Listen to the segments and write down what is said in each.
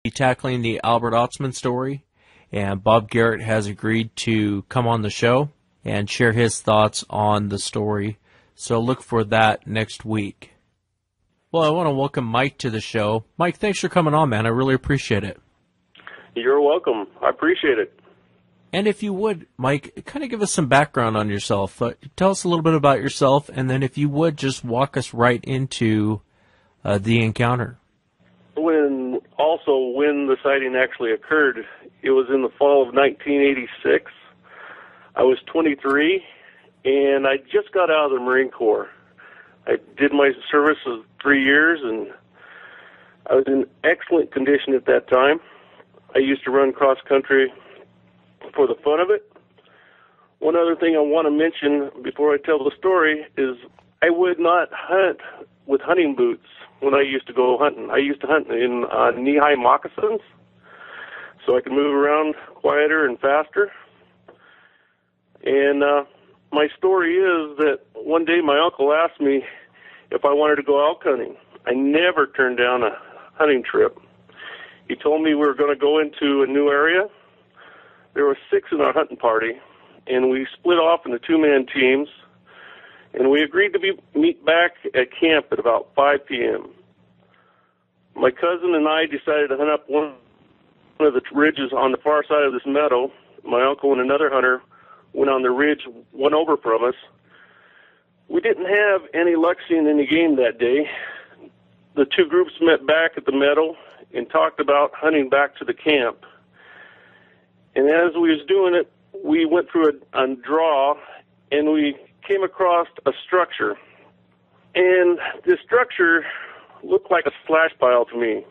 be tackling the Albert Otzman story, and Bob Garrett has agreed to come on the show and share his thoughts on the story. So look for that next week. Well, I want to welcome Mike to the show. Mike, thanks for coming on, man. I really appreciate it. You're welcome. I appreciate it. And if you would, Mike, kind of give us some background on yourself. Tell us a little bit about yourself, and then if you would, just walk us right into the encounter. When the sighting actually occurred, it was in the fall of 1986. I was 23, and I just got out of the Marine Corps. I did my service of 3 years, and I was in excellent condition at that time. I used to run cross-country for the fun of it. One other thing I want to mention before I tell the story is I would not hunt with hunting boots when I used to go hunting. I used to hunt in knee-high moccasins so I could move around quieter and faster. And my story is that one day my uncle asked me if I wanted to go elk hunting. I never turned down a hunting trip. He told me we were going to go into a new area. There were 6 in our hunting party, and we split off into 2-man teams, and we agreed to meet back at camp at about 5 p.m. My cousin and I decided to hunt up one of the ridges on the far side of this meadow. My uncle and another hunter went on the ridge one over from us. We didn't have any luck seeing any game that day. The two groups met back at the meadow and talked about hunting back to the camp. And as we was doing it, we went through a draw, and we came across a structure. And this structure looked like a slash pile to me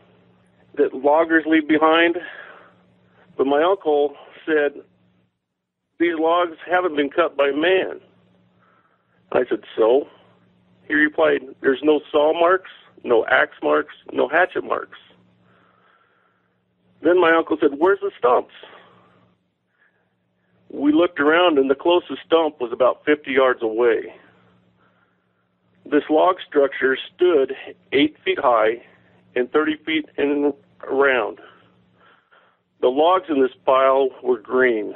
that loggers leave behind. But my uncle said, "These logs haven't been cut by man." I said, "So?" He replied, "There's no saw marks, no axe marks, no hatchet marks." Then my uncle said, "Where's the stumps?" We looked around, and the closest stump was about 50 yards away. This log structure stood 8 feet high and 30 feet around. The logs in this pile were green,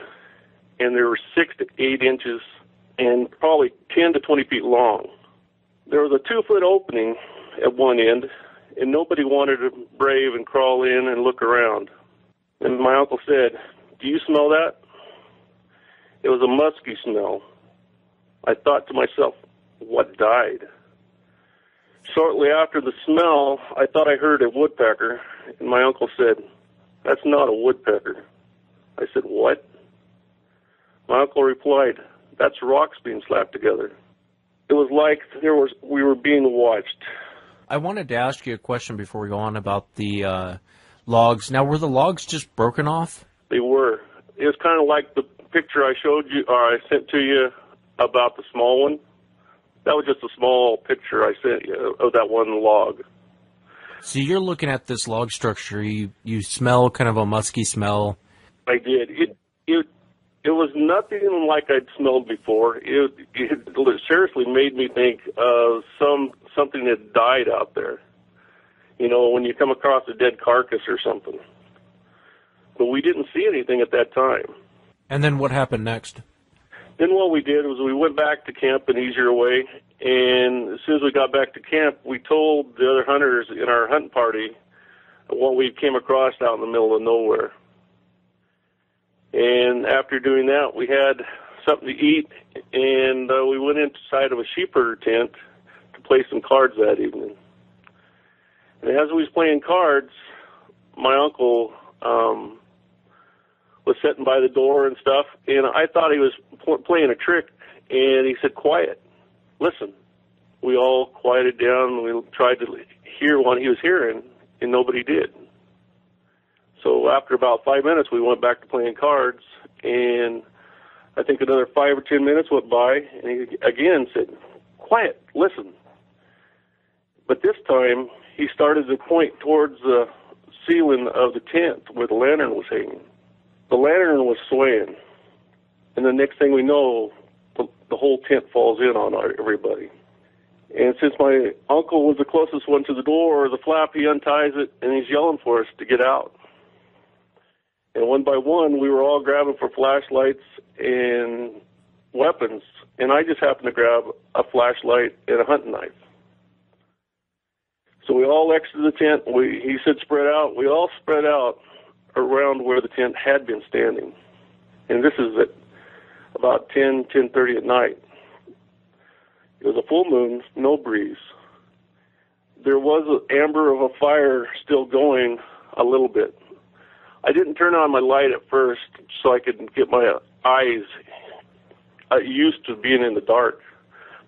and they were 6 to 8 inches and probably 10 to 20 feet long. There was a 2-foot opening at one end, and nobody wanted to brave and crawl in and look around. And my uncle said, "Do you smell that?" It was a musky smell. I thought to myself, what died? Shortly after the smell, I thought I heard a woodpecker, and my uncle said, "That's not a woodpecker." I said, "What?" My uncle replied, "That's rocks being slapped together." It was like we were being watched. I wanted to ask you a question before we go on about the logs. Now, were the logs just broken off? They were. It was kind of like the picture I showed you, or I sent to you about the small one. That was just a small picture I sent you of that one log. So you're looking at this log structure. You smell kind of a musky smell. I did. It was nothing like I'd smelled before. It seriously made me think of something that died out there. You know, when you come across a dead carcass or something. But we didn't see anything at that time. And then what happened next? Then what we did was we went back to camp an easier way, and as soon as we got back to camp, we told the other hunters in our hunting party what we came across out in the middle of nowhere. And after doing that, we had something to eat, and we went inside of a sheepherder tent to play some cards that evening. And as we was playing cards, my uncle was sitting by the door and stuff, and I thought he was playing a trick, and he said, "Quiet, listen." We all quieted down, and we tried to hear what he was hearing, and nobody did. So after about 5 minutes, we went back to playing cards, and I think another 5 or 10 minutes went by, and he again said, "Quiet, listen." But this time, he started to point towards the ceiling of the tent where the lantern was hanging. The lantern was swaying, and the next thing we know, the whole tent falls in on everybody. And since my uncle was the closest one to the door or the flap, he unties it, and he's yelling for us to get out. And one by one, we were all grabbing for flashlights and weapons, and I just happened to grab a flashlight and a hunting knife. So we all exited the tent. He said spread out. We all spread out around where the tent had been standing. And this is at about 10:30 at night. It was a full moon, no breeze. There was an amber of a fire still going a little bit. I didn't turn on my light at first so I could get my eyes used to being in the dark.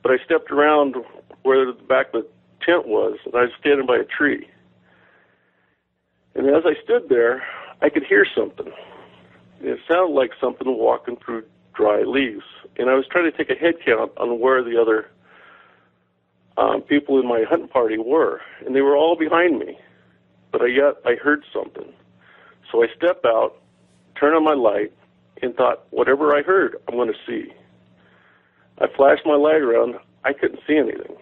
But I stepped around where the back of the tent was, and I was standing by a tree. And as I stood there, I could hear something. It sounded like something walking through dry leaves. And I was trying to take a head count on where the other people in my hunting party were. And they were all behind me. But yet I heard something. So I stepped out, turned on my light, and thought, whatever I heard, I'm going to see. I flashed my light around. I couldn't see anything.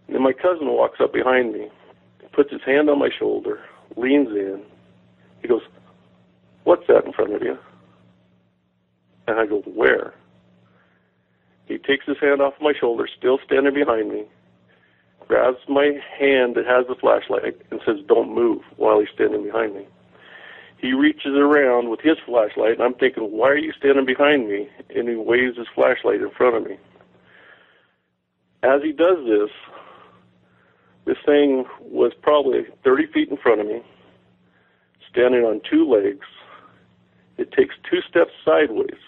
And then my cousin walks up behind me, puts his hand on my shoulder, leans in. He goes, "What's that in front of you?" And I go, "Where?" He takes his hand off my shoulder, still standing behind me, grabs my hand that has the flashlight, and says, "Don't move," while he's standing behind me. He reaches around with his flashlight, and I'm thinking, why are you standing behind me? And he waves his flashlight in front of me. As he does this thing was probably 30 feet in front of me, standing on two legs. It takes 2 steps sideways,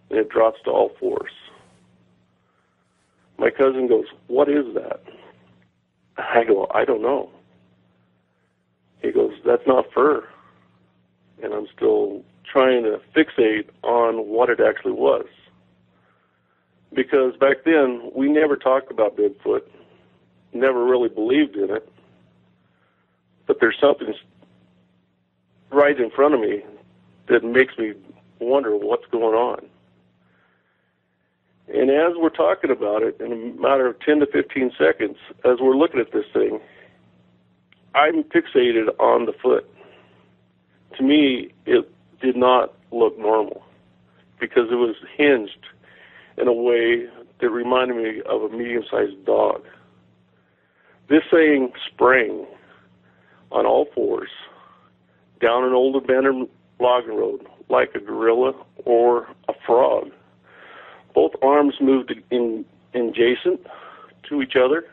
and it drops to all fours. My cousin goes, "What is that?" I go, "I don't know." He goes, "That's not fur." And I'm still trying to fixate on what it actually was. Because back then, we never talked about Bigfoot, never really believed in it. But there's something right in front of me that makes me wonder what's going on. And as we're talking about it, in a matter of 10 to 15 seconds, as we're looking at this thing, I'm fixated on the foot. To me, it did not look normal because it was hinged in a way that reminded me of a medium-sized dog. This thing sprang on all fours down an old abandoned logging road like a gorilla or a frog. Both arms moved adjacent to each other.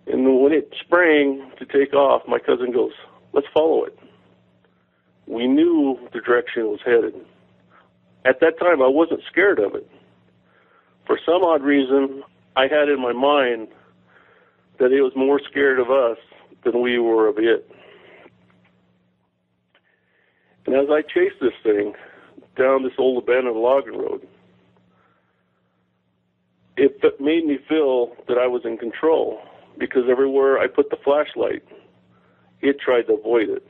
And when it sprang to take off, my cousin goes, "Let's follow it." We knew the direction it was headed. At that time, I wasn't scared of it. For some odd reason, I had in my mind that it was more scared of us than we were of it. And as I chased this thing down this old abandoned logging road, it made me feel that I was in control, because everywhere I put the flashlight, it tried to avoid it.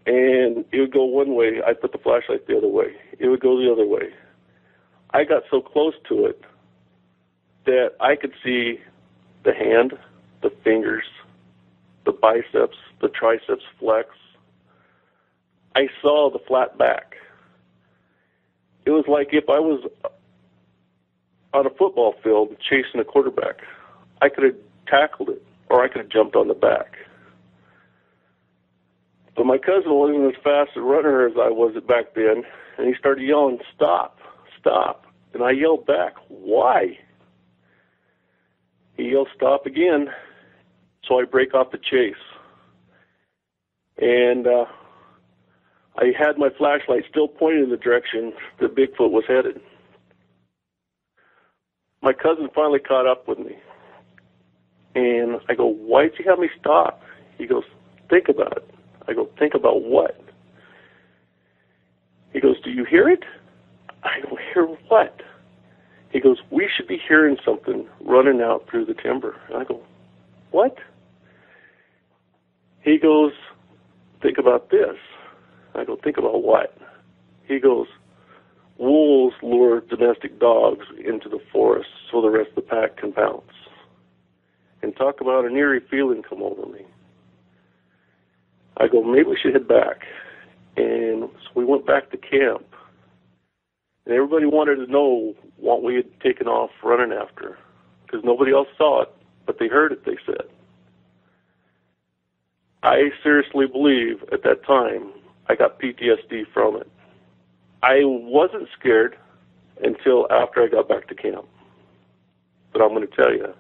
And it would go one way, I put the flashlight the other way. It would go the other way. I got so close to it that I could see the hand, the fingers, the biceps, the triceps flex. I saw the flat back. It was like if I was on a football field chasing a quarterback. I could have tackled it, or I could have jumped on the back. But my cousin wasn't as fast a runner as I was back then, and he started yelling, "Stop, stop." And I yelled back, "Why?" He yelled, "Stop" again. So I break off the chase. And I had my flashlight still pointed in the direction that Bigfoot was headed. My cousin finally caught up with me. And I go, "Why'd you have me stop?" He goes, "Think about it." I go, "Think about what?" He goes, "Do you hear it?" I go, "Hear what?" He goes, "We should be hearing something running out through the timber." And I go, "What?" He goes, "Think about this." I go, "Think about what?" He goes, "Wolves lure domestic dogs into the forest so the rest of the pack can pounce." And talk about an eerie feeling come over me. I go, maybe we should head back. And so we went back to camp. And everybody wanted to know what we had taken off running after, because nobody else saw it, but they heard it, they said. I seriously believe at that time I got PTSD from it. I wasn't scared until after I got back to camp. But I'm going to tell you,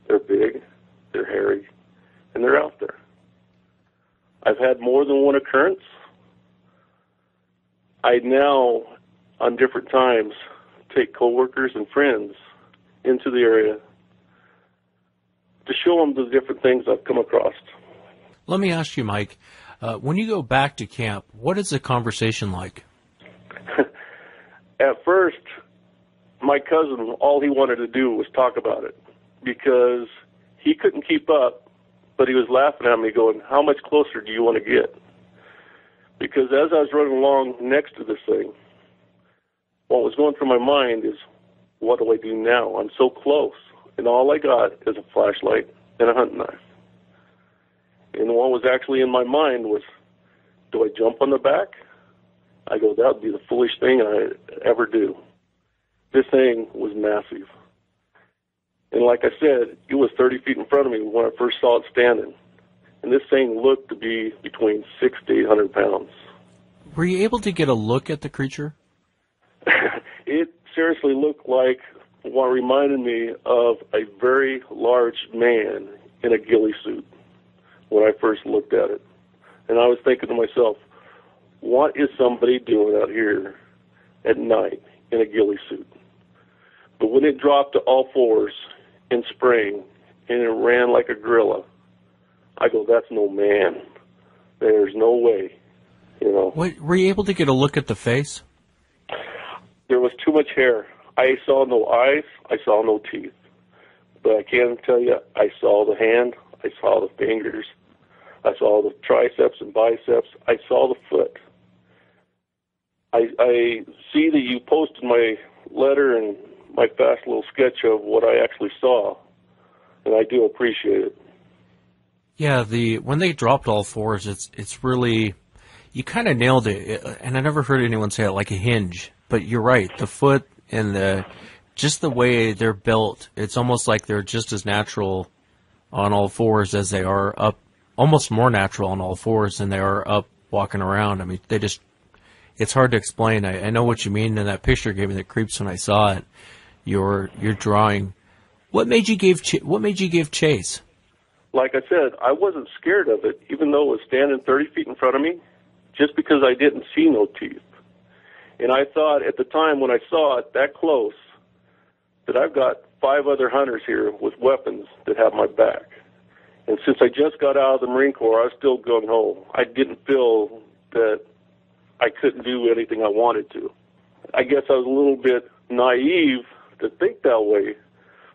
they're big, they're hairy, and they're out there. I've had more than one occurrence. I now, on different times, take coworkers and friends into the area to show them the different things I've come across. Let me ask you, Mike, when you go back to camp, what is the conversation like? At first, my cousin, all he wanted to do was talk about it because he couldn't keep up, but he was laughing at me going, how much closer do you want to get? Because as I was running along next to this thing, what was going through my mind is, what do I do now? I'm so close, and all I got is a flashlight and a hunting knife. And what was actually in my mind was, do I jump on the back? I go, that would be the foolish thing I'd ever do. This thing was massive. And like I said, it was 30 feet in front of me when I first saw it standing. And this thing looked to be between 600 to 800 pounds. Were you able to get a look at the creature? It seriously looked like what reminded me of a very large man in a ghillie suit when I first looked at it. And I was thinking to myself, what is somebody doing out here at night in a ghillie suit? But when it dropped to all fours and sprang and it ran like a gorilla, I go, that's no man. There's no way, you know. Were you able to get a look at the face? There was too much hair. I saw no eyes. I saw no teeth. But I can tell you, I saw the hand. I saw the fingers. I saw the triceps and biceps. I saw the foot. I see that you posted my letter and my fast little sketch of what I actually saw, and I do appreciate it. Yeah, when they dropped all fours, it's really, you kind of nailed it. And I never heard anyone say it, like a hinge. But you're right, the foot and just the way they're built, it's almost like they're just as natural on all fours as they are up, almost more natural on all fours than they are up walking around. I mean, it's hard to explain. I know what you mean, and that picture gave me the creeps when I saw it. Your drawing. What made you give chase? Like I said, I wasn't scared of it, even though it was standing 30 feet in front of me, just because I didn't see no teeth. And I thought at the time when I saw it that close that I've got 5 other hunters here with weapons that have my back. And since I just got out of the Marine Corps, I was still gung ho. I didn't feel that I couldn't do anything I wanted to. I guess I was a little bit naive to think that way,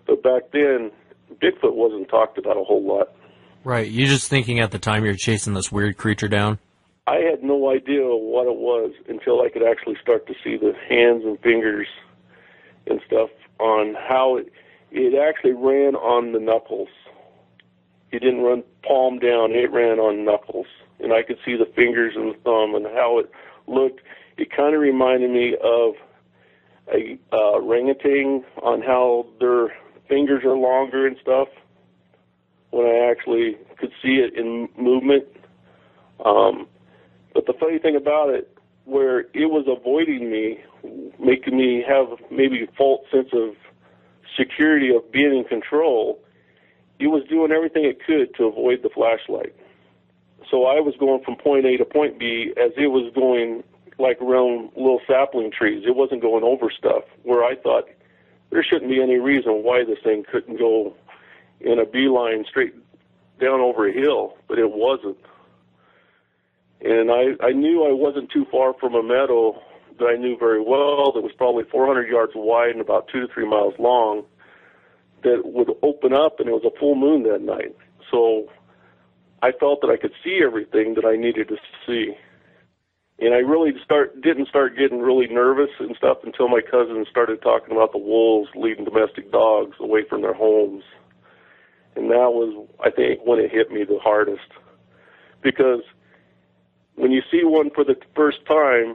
but back then, Bigfoot wasn't talked about a whole lot. Right, you're just thinking at the time you're chasing this weird creature down? I had no idea what it was until I could actually start to see the hands and fingers and stuff on how it actually ran on the knuckles. It didn't run palm down, it ran on knuckles. And I could see the fingers and the thumb and how it looked. It kind of reminded me of a orangutan on how their fingers are longer and stuff when I actually could see it in movement. But the funny thing about it, where it was avoiding me, making me have maybe a false sense of security of being in control, it was doing everything it could to avoid the flashlight. So I was going from point A to point B as it was going like around little sapling trees. It wasn't going over stuff, where I thought there shouldn't be any reason why this thing couldn't go in a beeline straight down over a hill, but it wasn't. And I knew I wasn't too far from a meadow that I knew very well that was probably 400 yards wide and about 2 to 3 miles long that would open up, and it was a full moon that night. So I felt that I could see everything that I needed to see. And I really didn't start getting really nervous and stuff until my cousin started talking about the wolves leading domestic dogs away from their homes. And that was, I think, when it hit me the hardest. Because when you see one for the first time,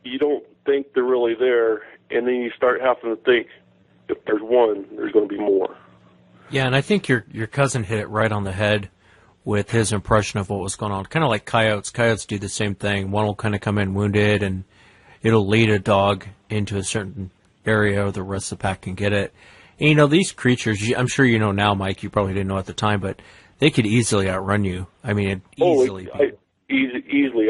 you don't think they're really there, and then you start having to think, if there's one, there's going to be more. Yeah, and I think your cousin hit it right on the head with his impression of what was going on. Kind of like coyotes. Coyotes do the same thing. One will kind of come in wounded, and it'll lead a dog into a certain area, or the rest of the pack can get it. And, you know, these creatures, I'm sure you know now, Mike, you probably didn't know at the time, but they could easily outrun you. I mean, easily. Easily,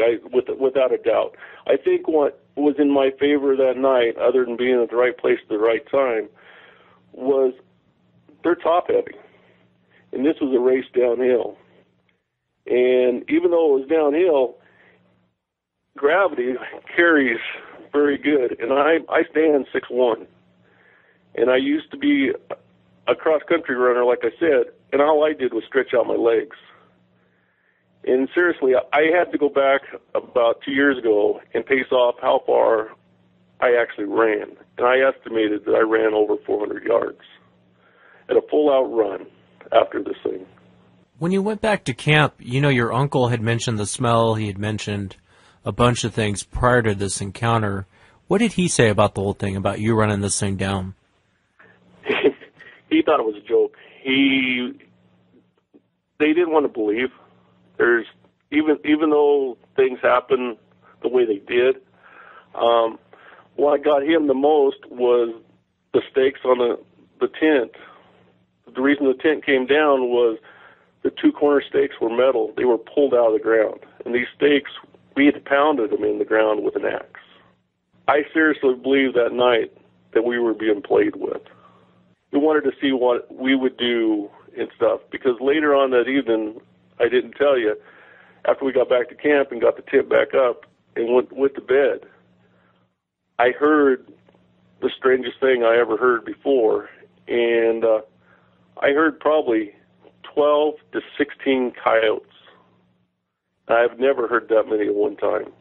without a doubt. I think what was in my favor that night, other than being at the right place at the right time, was they're top heavy. And this was a race downhill. And even though it was downhill, gravity carries very good. And I stand 6'1". And I used to be a cross-country runner, like I said, and all I did was stretch out my legs. And seriously, I had to go back about 2 years ago and pace off how far I actually ran. And I estimated that I ran over 400 yards at a full-out run after this thing. When you went back to camp, you know, your uncle had mentioned the smell. He had mentioned a bunch of things prior to this encounter. What did he say about the whole thing, about you running this thing down? He thought it was a joke. They didn't want to believe. There's even though things happened the way they did, what got him the most was the stakes on the tent. The reason the tent came down was the two corner stakes were metal. They were pulled out of the ground. And these stakes, we had pounded them in the ground with an axe. I seriously believed that night that we were being played with. We wanted to see what we would do and stuff, because later on that evening, I didn't tell you, after we got back to camp and got the tent back up and went to bed, I heard the strangest thing I ever heard before, and I heard probably 12 to 16 coyotes. I've never heard that many at one time.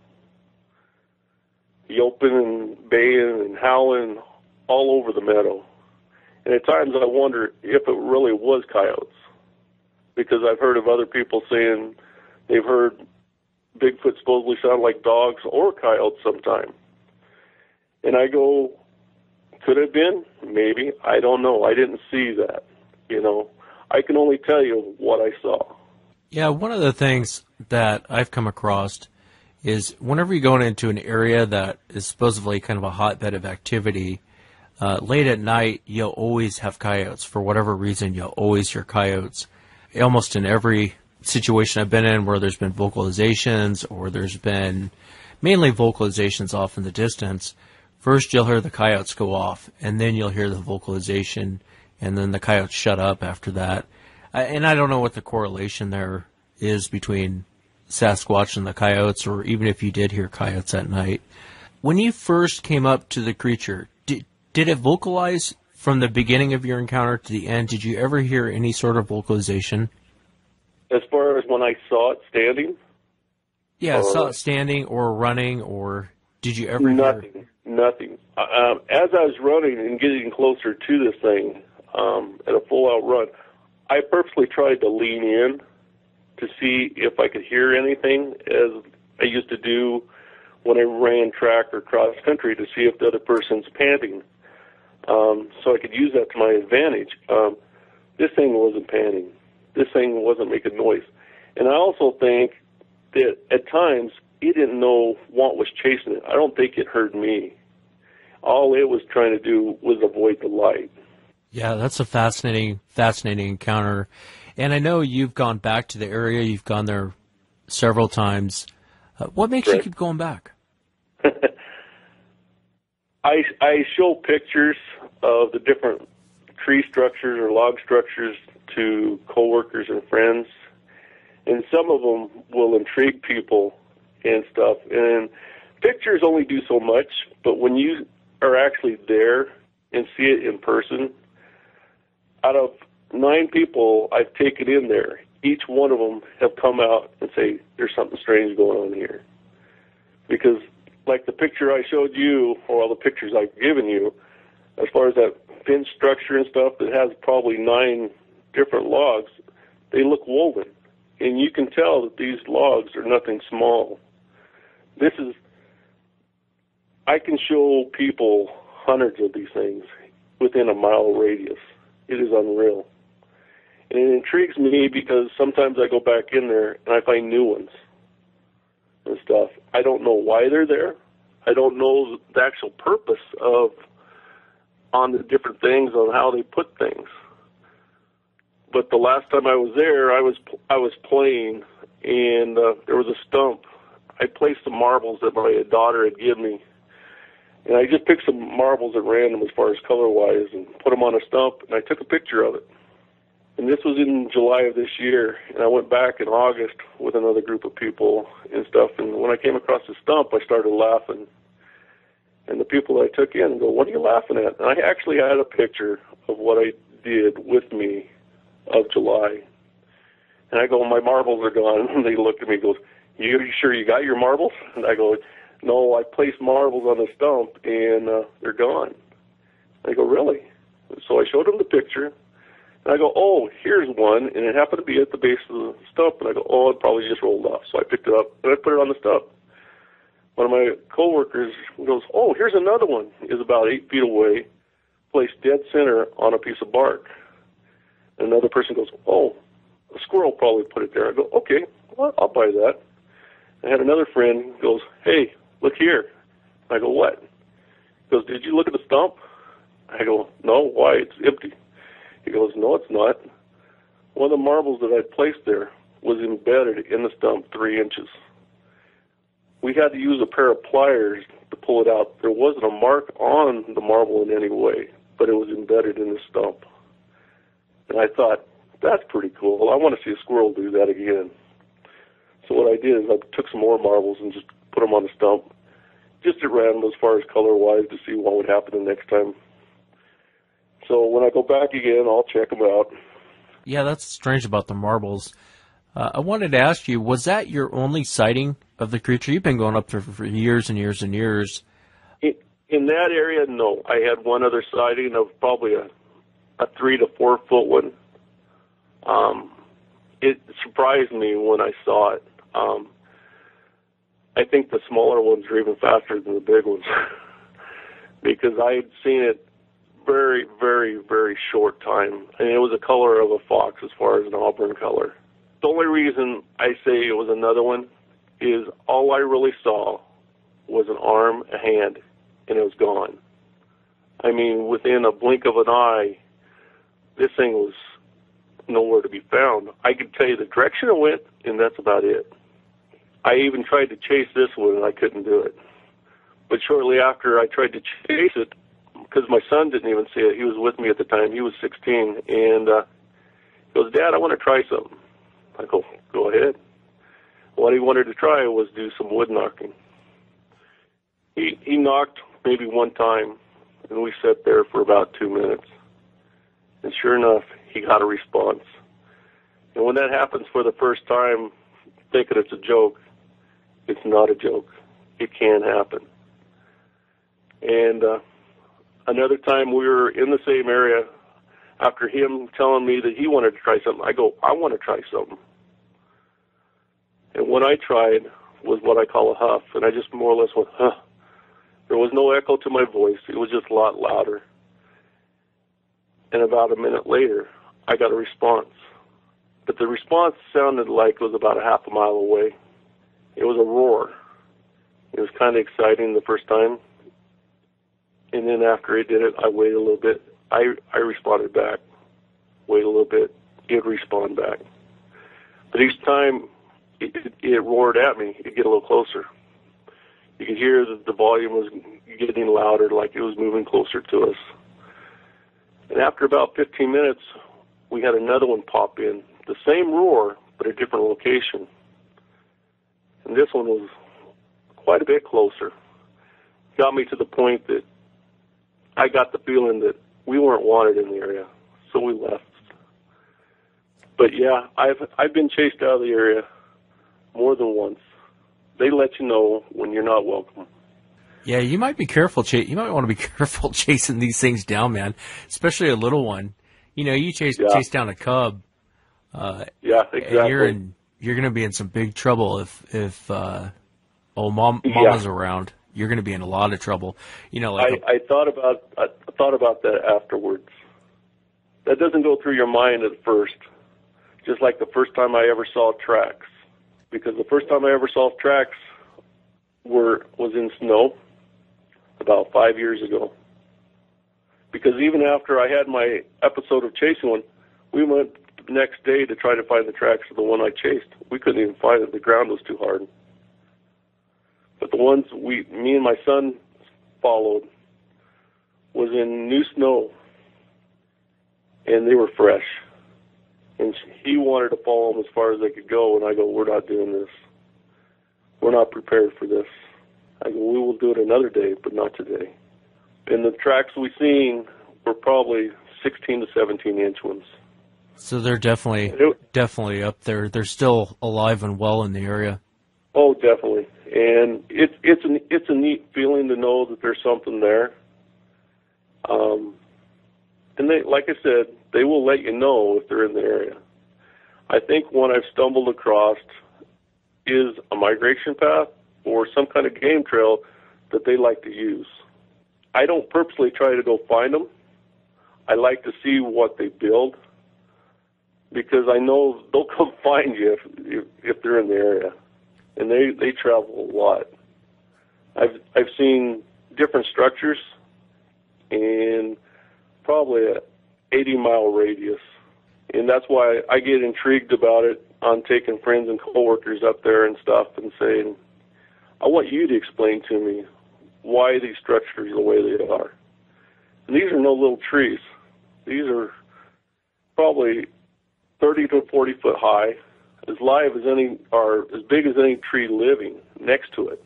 Yelping and baying and howling all over the meadow. And at times I wonder if it really was coyotes, because I've heard of other people saying they've heard Bigfoot supposedly sound like dogs or coyotes sometime. And I go, could it have been? Maybe. I don't know. I didn't see that, you know. I can only tell you what I saw. Yeah, one of the things that I've come across is whenever you go into an area that is supposedly kind of a hotbed of activity, late at night, you'll always have coyotes. For whatever reason, you'll always hear coyotes. Almost in every situation I've been in where there's been vocalizations, or there's been mainly vocalizations off in the distance, first you'll hear the coyotes go off, and then you'll hear the vocalization, and then the coyotes shut up after that. And I don't know what the correlation there is between Sasquatch and the coyotes, or even if you did hear coyotes at night. When you first came up to the creature, did it vocalize from the beginning of your encounter to the end? Did you ever hear any sort of vocalization? As far as when I saw it standing? Yeah, saw it standing or running, or did you ever nothing, hear? Nothing. As I was running and getting closer to this thing at a full-out run, I purposely tried to lean in to see if I could hear anything, as I used to do when I ran track or cross-country, to see if the other person's panting. So I could use that to my advantage. This thing wasn't panting. This thing wasn't making noise. And I also think that at times it didn't know what was chasing it. I don't think it heard me. All it was trying to do was avoid the light. Yeah, that's a fascinating encounter. And I know you've gone back to the area. You've gone there several times. What makes you keep going back? I show pictures of the different tree structures or log structures to coworkers and friends, and some of them will intrigue people and stuff. And pictures only do so much, but when you are actually there and see it in person, out of 9 people I've taken in there, each one of them have come out and say, there's something strange going on here. Because like the picture I showed you, or all the pictures I've given you, as far as that fence structure and stuff that has probably 9 different logs, they look woven. And you can tell that these logs are nothing small. This is, I can show people hundreds of these things within a mile radius. It is unreal. And it intrigues me because sometimes I go back in there and I find new ones and stuff. I don't know why they're there. I don't know the actual purpose of on the different things, on how they put things. But the last time I was there, I was playing, and there was a stump. I placed some marbles that my daughter had given me, and I just picked some marbles at random as far as color-wise and put them on a stump, and I took a picture of it. And this was in July of this year, and I went back in August with another group of people and stuff, and when I came across the stump, I started laughing. And the people that I took in go, "What are you laughing at?" And I actually had a picture of what I did with me of July. And I go, "My marbles are gone." And they look at me and goes, you sure you got your marbles? And I go, "No, I placed marbles on the stump, and they're gone." And I go, "Really?" So I showed them the picture. And I go, "Oh, here's one." And it happened to be at the base of the stump. And I go, "Oh, it probably just rolled off." So I picked it up, and I put it on the stump. One of my coworkers goes, "Oh, here's another one." Is about 8 feet away, placed dead center on a piece of bark. And another person goes, "Oh, a squirrel probably put it there." I go, "Okay, well, I'll buy that." I had another friend goes, "Hey, look here." I go, "What?" He goes, "Did you look at the stump?" I go, "No, why? It's empty." He goes, "No, it's not. One of the marbles that I placed there was embedded in the stump 3 inches. We had to use a pair of pliers to pull it out. There wasn't a mark on the marble in any way, but it was embedded in the stump." And I thought, that's pretty cool. I want to see a squirrel do that again. So what I did is I took some more marbles and just put them on the stump, just at random as far as color-wise to see what would happen the next time. So when I go back again, I'll check them out. Yeah, that's strange about the marbles. I wanted to ask you, was that your only sighting of the creature? You've been going up there for years and years and years. In that area, no. I had one other sighting of probably a 3 to 4 foot one. It surprised me when I saw it. I think the smaller ones are even faster than the big ones because I had seen it very, very, very short time, and it was the color of a fox as far as an auburn color. The only reason I say it was another one is all I really saw was an arm, a hand, and it was gone. I mean, within a blink of an eye, this thing was nowhere to be found. I could tell you the direction it went, and that's about it. I even tried to chase this one, and I couldn't do it. But shortly after I tried to chase it, because my son didn't even see it, he was with me at the time, he was 16, and he goes, "Dad, I want to try something." I go, "Go ahead." What he wanted to try was do some wood knocking. He knocked maybe one time, and we sat there for about 2 minutes. And sure enough, he got a response. And when that happens for the first time, thinking it's a joke, it's not a joke. It can happen. And another time we were in the same area, after him telling me that he wanted to try something, I go, "I want to try something." And what I tried was what I call a huff, and I just more or less went, "Huh." There was no echo to my voice. It was just a lot louder. And about a minute later, I got a response. But the response sounded like it was about a half a mile away. It was a roar. It was kind of exciting the first time. And then after it did it, I waited a little bit. I responded back. Wait a little bit. It'd respond back. But each time it roared at me, it'd get a little closer. You could hear that the volume was getting louder, like it was moving closer to us. And after about 15 minutes, we had another one pop in. The same roar, but a different location. And this one was quite a bit closer. Got me to the point that I got the feeling that we weren't wanted in the area, so we left. But yeah, I've been chased out of the area more than once. They let you know when you're not welcome. Yeah, you might be careful. You might want to be careful chasing these things down, man. Especially a little one. You know, you chase down a cub. Yeah, exactly. And you're going to be in some big trouble if all oh, mama's around, you're going to be in a lot of trouble. You know, like I thought about that afterwards. That doesn't go through your mind at first, just like the first time I ever saw tracks. Because the first time I ever saw tracks was in snow about 5 years ago. Because even after I had my episode of chasing one, we went the next day to try to find the tracks of the one I chased. We couldn't even find it. The ground was too hard. But the ones me and my son followed was in new snow, and they were fresh. And he wanted to follow them as far as they could go, and I go, we're not doing this. We're not prepared for this. I go, we will do it another day, but not today. And the tracks we seen were probably 16 to 17-inch ones. So they're definitely up there. They're still alive and well in the area. Oh, definitely. And it's a neat feeling to know that there's something there. And they, like I said, they will let you know if they're in the area. I think one I've stumbled across is a migration path or some kind of game trail that they like to use. I don't purposely try to go find them. I like to see what they build because I know they'll come find you if they're in the area. And they travel a lot. I've seen different structures in probably a 80-mile radius. And that's why I get intrigued about it on taking friends and coworkers up there and stuff and saying, I want you to explain to me why these structures are the way they are. And these are no little trees. These are probably 30 to 40 foot high, as live as any, or as big as any tree living next to it.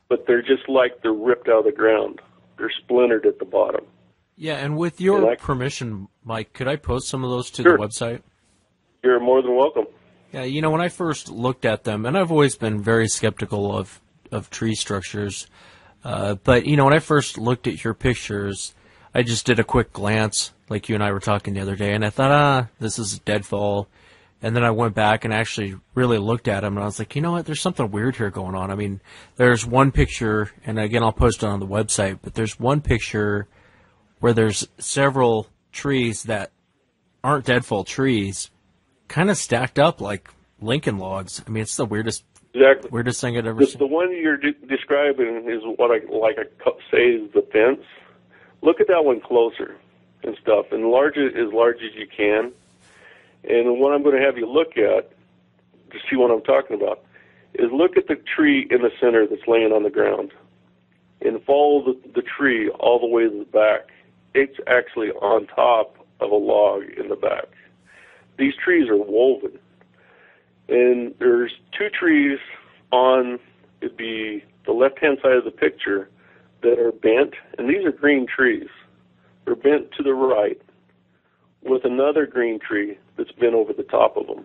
But they're just like they're ripped out of the ground. They're splintered at the bottom. Yeah, and with your permission, Mike, could I post some of those to Sure. the website? You're more than welcome. Yeah, you know, when I first looked at them, and I've always been very skeptical of tree structures, but, you know, when I first looked at your pictures, I just did a quick glance, like you and I were talking the other day, and I thought, this is a deadfall. And then I went back and actually really looked at them, and I was like, you know what, there's something weird here going on. I mean, there's one picture, and again, I'll post it on the website, but there's one picture where there's several trees that aren't deadfall trees kind of stacked up like Lincoln logs. I mean, it's the weirdest thing I'd ever seen. The one you're describing is what I say is the fence. Look at that one closer and stuff, and enlarge it as large as you can. And what I'm going to have you look at, to see what I'm talking about, is look at the tree in the center that's laying on the ground and follow the tree all the way to the back. It's actually on top of a log in the back. These trees are woven. And there's two trees on, it'd be the left-hand side of the picture, that are bent, and these are green trees. They're bent to the right with another green tree that's bent over the top of them.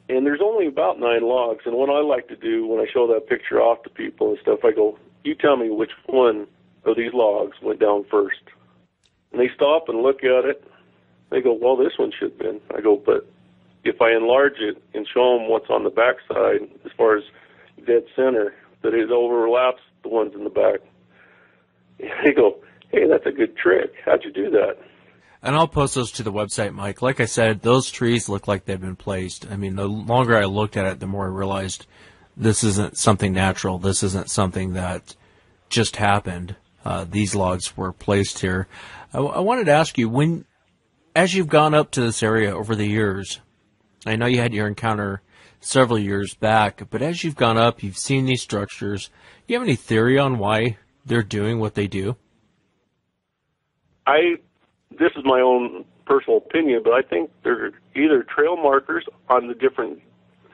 And there's only about 9 logs, and what I like to do when I show that picture off to people and stuff, I go, you tell me which one of these logs went down first. And they stop and look at it. They go, well, this one should have been. I go, but if I enlarge it and show them what's on the back side, as far as dead center, that it overlaps the ones in the back, they go, hey, that's a good trick. How'd you do that? And I'll post those to the website, Mike. Like I said, those trees look like they've been placed. I mean, the longer I looked at it, the more I realized this isn't something natural. This isn't something that just happened. These logs were placed here. I wanted to ask you, as you've gone up to this area over the years, I know you had your encounter several years back, but as you've gone up, you've seen these structures. Do you have any theory on why they're doing what they do? This is my own personal opinion, but I think they're either trail markers on the different,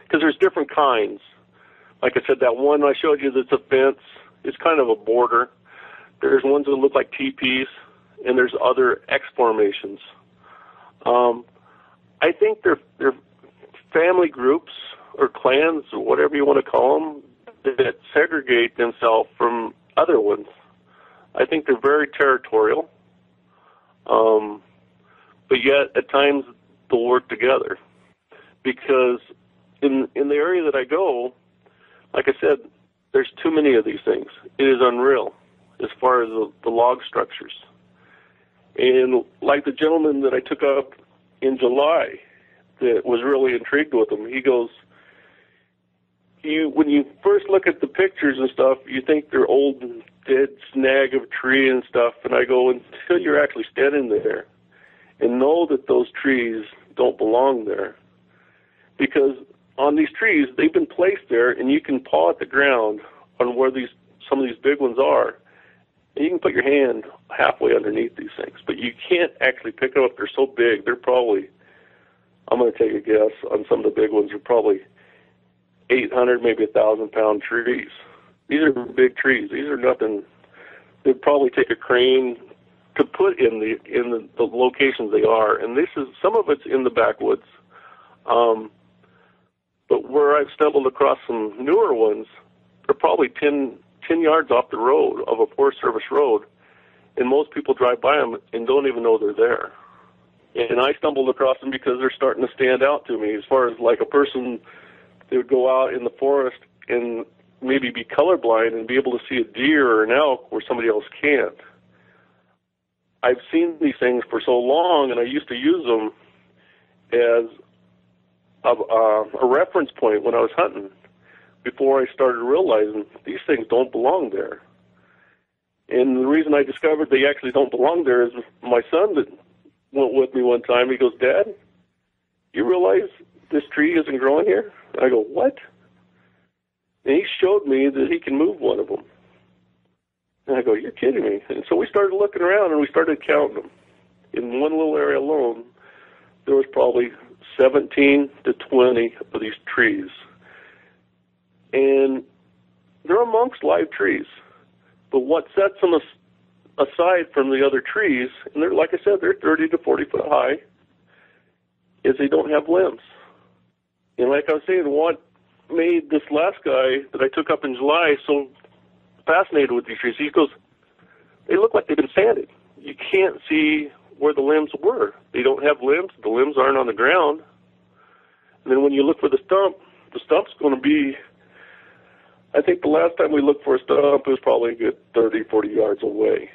because there's different kinds. Like I said, that one I showed you that's a fence, it's kind of a border. There's ones that look like teepees, and there's other X formations. I think they're family groups or clans or whatever you want to call them that segregate themselves from other ones. I think they're very territorial. But yet, at times, they'll work together. Because in the area that I go, like I said, there's too many of these things. It is unreal as far as the log structures. And like the gentleman that I took up in July that was really intrigued with them, he goes, when you first look at the pictures and stuff, you think they're old dead snag of a tree and stuff. And I go, until you're actually standing there and know that those trees don't belong there. Because on these trees, they've been placed there, and you can paw at the ground on where some of these big ones are, and you can put your hand halfway underneath these things. But you can't actually pick them up. They're so big. They're probably, I'm going to take a guess on some of the big ones, are probably 800, maybe 1,000-pound trees. These are big trees. These are nothing. They'd probably take a crane to put in the locations they are. And this is, some of it's in the backwoods. But where I've stumbled across some newer ones, they're probably 10 yards off the road of a Forest Service road, and most people drive by them and don't even know they're there. And I stumbled across them because they're starting to stand out to me as far as like a person that would go out in the forest and maybe be colorblind and be able to see a deer or an elk where somebody else can't. I've seen these things for so long, and I used to use them as a reference point when I was hunting before I started realizing these things don't belong there. And the reason I discovered they actually don't belong there is my son that went with me one time, he goes, Dad, you realize this tree isn't growing here? And I go, what? And he showed me that he can move one of them. And I go, you're kidding me. And so we started looking around and we started counting them. In one little area alone, there was probably 17 to 20 of these trees. And they're amongst live trees. But what sets them aside from the other trees, and they're, like I said, they're 30 to 40 foot high, is they don't have limbs. And like I was saying, what made this last guy that I took up in July so fascinated with these trees, he goes, they look like they've been sanded. You can't see where the limbs were. They don't have limbs. The limbs aren't on the ground. And then when you look for the stump's going to be, I think the last time we looked for a stump, it was probably a good 30, 40 yards away.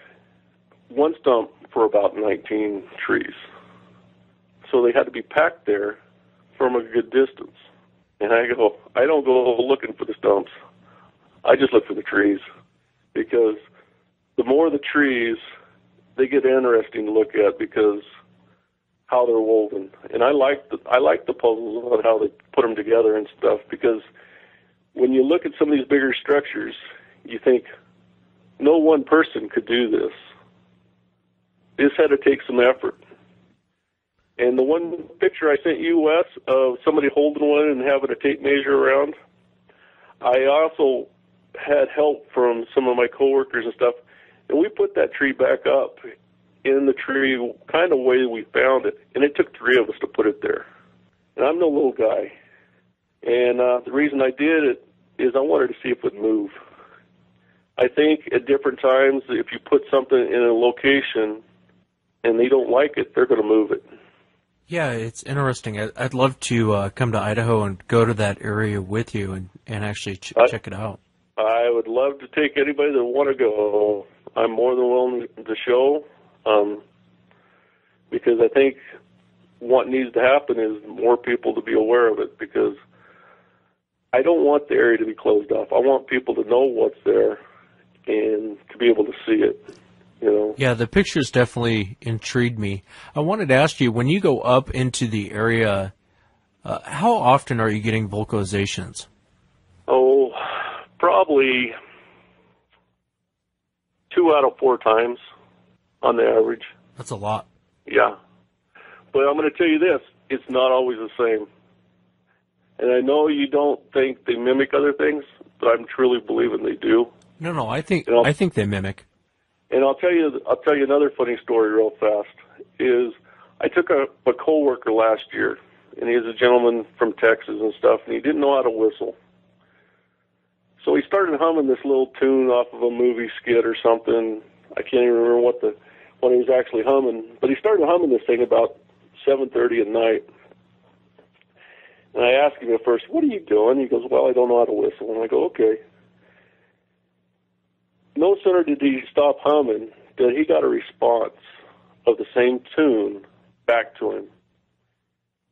One stump for about 19 trees. So they had to be packed there from a good distance. And I don't go looking for the stumps. I just look for the trees, because the more the trees, they get interesting to look at because how they're woven. And I like the puzzles on how they put them together and stuff, because when you look at some of these bigger structures, you think no one person could do this. This had to take some effort. And the one picture I sent you, Wes, of somebody holding one and having a tape measure around, I also had help from some of my coworkers and stuff, and we put that tree back up in the tree kind of way we found it, and it took 3 of us to put it there. And I'm no little guy, and the reason I did it is I wanted to see if it would move. I think at different times, if you put something in a location and they don't like it, they're going to move it. Yeah, it's interesting. I'd love to come to Idaho and go to that area with you and actually check it out. I would love to take anybody that want to go. I'm more than willing to show, because I think what needs to happen is more people to be aware of it, because I don't want the area to be closed off. I want people to know what's there and to be able to see it. You know? Yeah, the pictures definitely intrigued me. I wanted to ask you, when you go up into the area, how often are you getting vocalizations? Oh, probably 2 out of 4 times on the average. That's a lot. Yeah. But I'm going to tell you this, it's not always the same. And I know you don't think they mimic other things, but I'm truly believing they do. No, I think they mimic. And I'll tell you another funny story real fast. Is I took a coworker last year, and he was a gentleman from Texas and stuff, and he didn't know how to whistle. So he started humming this little tune off of a movie skit or something. I can't even remember what he was actually humming, but he started humming this thing about 7:30 at night. And I asked him at first, "What are you doing?" He goes, "Well, I don't know how to whistle." And I go, "Okay." No sooner did he stop humming than he got a response of the same tune back to him.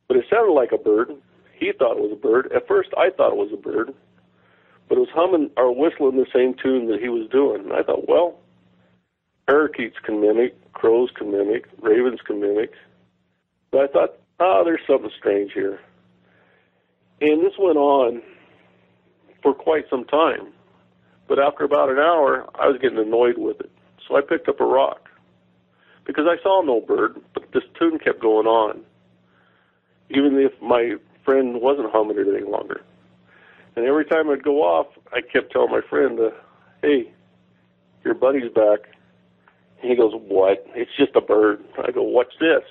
But it sounded like a bird. He thought it was a bird. At first, I thought it was a bird. But it was humming or whistling the same tune that he was doing. And I thought, well, parakeets can mimic, crows can mimic, ravens can mimic. But I thought, there's something strange here. And this went on for quite some time. But after about an hour, I was getting annoyed with it. So I picked up a rock. Because I saw no bird, but this tune kept going on. Even if my friend wasn't humming it any longer. And every time I'd go off, I kept telling my friend, hey, your buddy's back. And he goes, what? It's just a bird. I go, what's this?